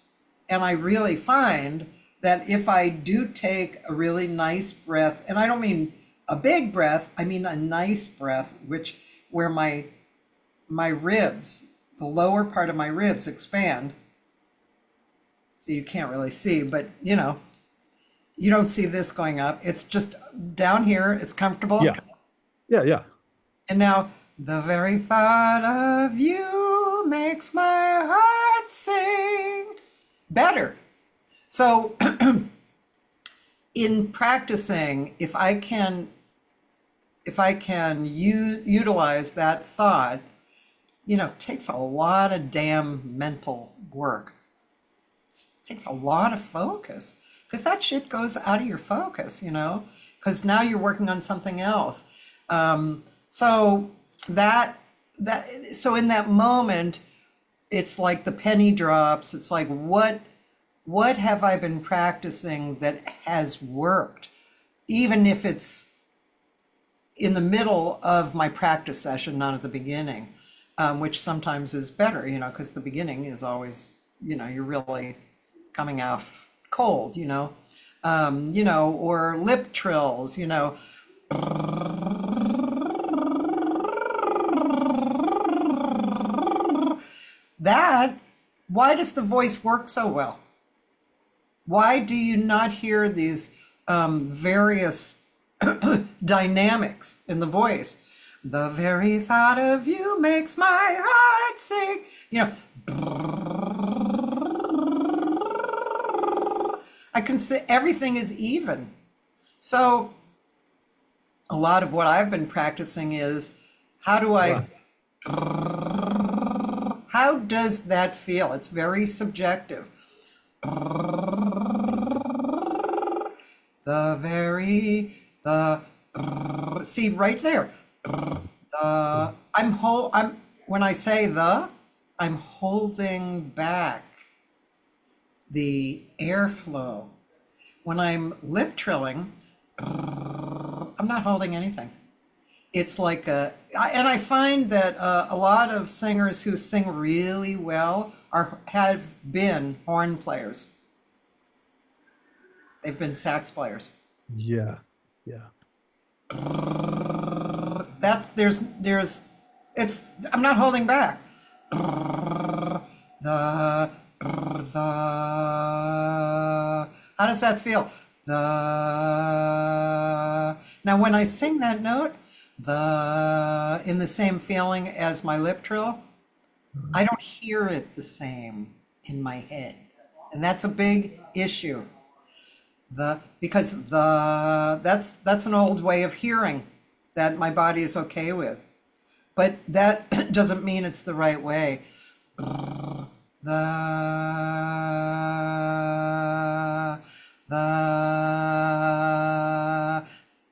And I really find that if I do take a really nice breath, and I don't mean a big breath, I mean a nice breath, where my ribs, the lower part of my ribs expand. So you can't really see, but you don't see this going up. It's just down here, it's comfortable. yeah, yeah, yeah. And now the very thought of you makes my heart sing better. So in practicing, if I can utilize that thought, it takes a lot of damn mental work. It takes a lot of focus because that shit goes out of your focus, because now you're working on something else. So so in that moment, it's like the penny drops. It's like, what have I been practicing that has worked? Even if it's in the middle of my practice session, not at the beginning, which sometimes is better, because the beginning is always, you're really coming off cold, or lip trills, that, why does the voice work so well? Why do you not hear these various dynamics in the voice? The very thought of you makes my heart sing. I can say everything is even. So a lot of what I've been practicing is how do Wow. I, how does that feel? It's very subjective. the, see right there. I'm when I say I'm holding back the airflow. When I'm lip trilling, I'm not holding anything. It's like and I find that a lot of singers who sing really well have been horn players. They've been sax players. Yeah. Yeah. That's it's I'm not holding back. The how does that feel? Now when I sing that note, in the same feeling as my lip trill, I don't hear it the same in my head. And that's a big issue. Because that's an old way of hearing that my body is okay with. But that doesn't mean it's the right way. The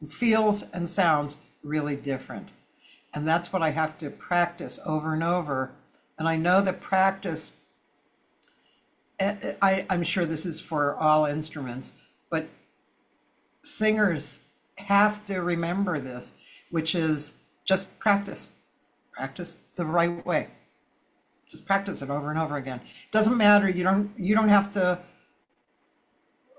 feels and sounds really different. And that's what I have to practice over and over. And I know that practice, I'm sure this is for all instruments, but singers have to remember this, which is just practice. Practice the right way. Just practice it over and over again. Doesn't matter. You don't have to,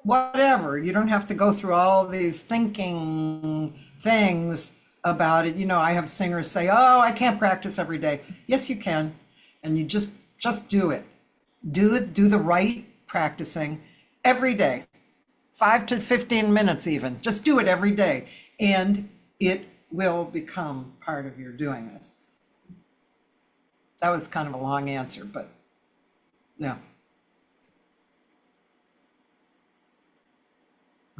whatever. You don't have to go through all these thinking things about it. You know, I have singers say, "Oh, I can't practice every day." Yes, you can. And you just do it. Do the right practicing every day. 5 to 15 minutes even. Just do it every day. And it will become part of your doing this. That was kind of a long answer, but yeah.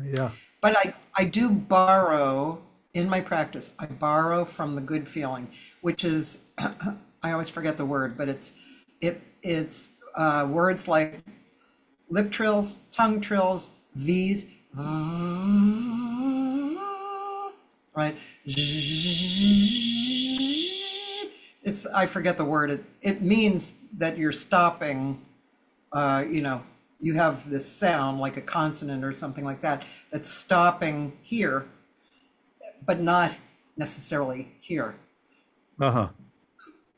Yeah. But I do borrow in my practice. I borrow from the good feeling, which is I always forget the word, but it's words like lip trills, tongue trills, V's, right? I forget the word. It means that you're stopping, you have this sound like a consonant or something like that, that's stopping here, but not necessarily here. Uh-huh.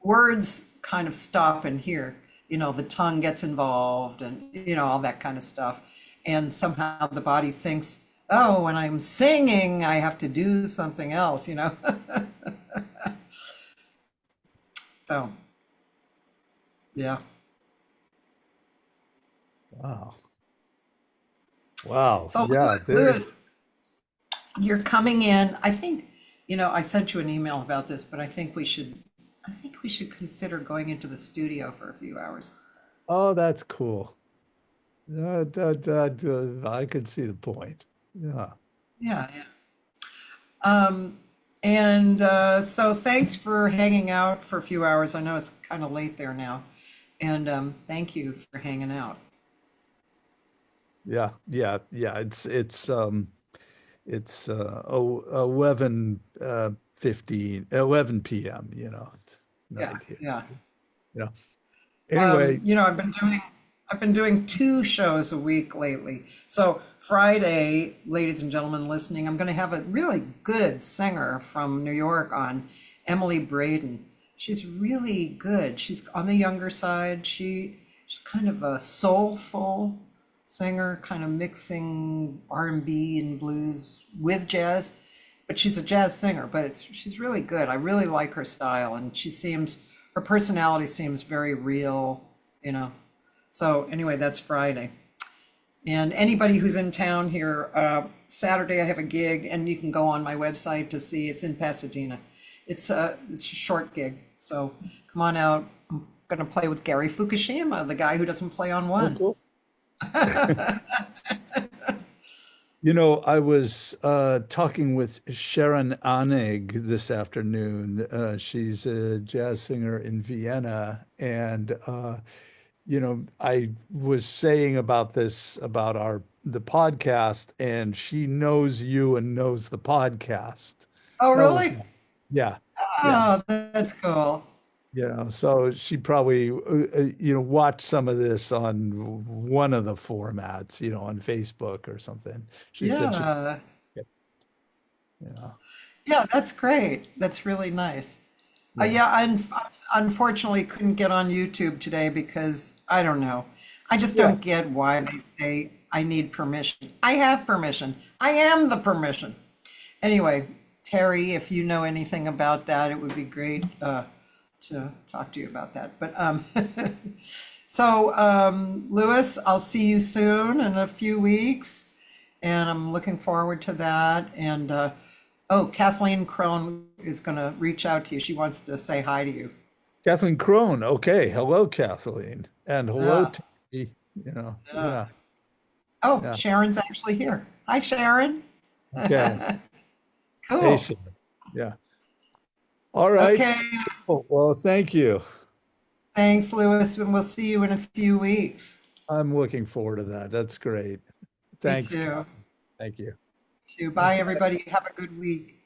Words kind of stop in here, the tongue gets involved and, all that kind of stuff. And somehow the body thinks, oh, when I'm singing, I have to do something else, So, yeah. Wow. Wow. So, Yeah. Louis, you're coming in. I think, I sent you an email about this, but I think we should consider going into the studio for a few hours. Oh, that's cool. I could see the point. Yeah. Yeah, yeah. And so thanks for hanging out for a few hours. I know it's kind of late there now. And thank you for hanging out. Yeah. Yeah. Yeah. It's 11 11 p.m., it's Yeah, night here. yeah. You know. Anyway, I've been doing 2 shows a week lately. So Friday, ladies and gentlemen listening, I'm going to have a really good singer from New York on, Emily Braden. She's really good. She's on the younger side. She's kind of a soulful singer, kind of mixing R&B and blues with jazz. But she's a jazz singer, but she's really good. I really like her style, and her personality seems very real. So anyway, that's Friday. And anybody who's in town here, Saturday I have a gig, and you can go on my website to see. It's in Pasadena. It's a short gig, so come on out. I'm gonna play with Gary Fukushima, the guy who doesn't play on one. cool. I was talking with Sharon Anig this afternoon. She's a jazz singer in Vienna, and I was saying about this, about the podcast, and she knows you and knows the podcast. Oh, That was, really? yeah, yeah. Oh, that's cool. So she probably, watched some of this on one of the formats, on Facebook or something. She said she, Yeah. yeah, Yeah, that's great. That's really nice. yeah, Yeah, unfortunately couldn't get on YouTube today because I don't know. I just yeah. don't get why they say I need permission. I have permission. I am the permission. Anyway, Terry, if you know anything about that, it would be great to talk to you about that. But so, Louis, I'll see you soon in a few weeks, and I'm looking forward to that. And oh, Kathleen Crone is going to reach out to you. She wants to say hi to you. Kathleen Crone. Okay. Hello, Kathleen. And hello, Yeah, Tammy. yeah. Yeah, Oh, yeah. Sharon's actually here. Hi, Sharon. Okay. Hey, Cool. Sharon. Yeah. All right. Okay. Well, thank you. Thanks, Louis, and we'll see you in a few weeks. I'm looking forward to that. That's great. Me Thanks, too. Kathy. Thank you. Too. Bye, everybody. Have a good week.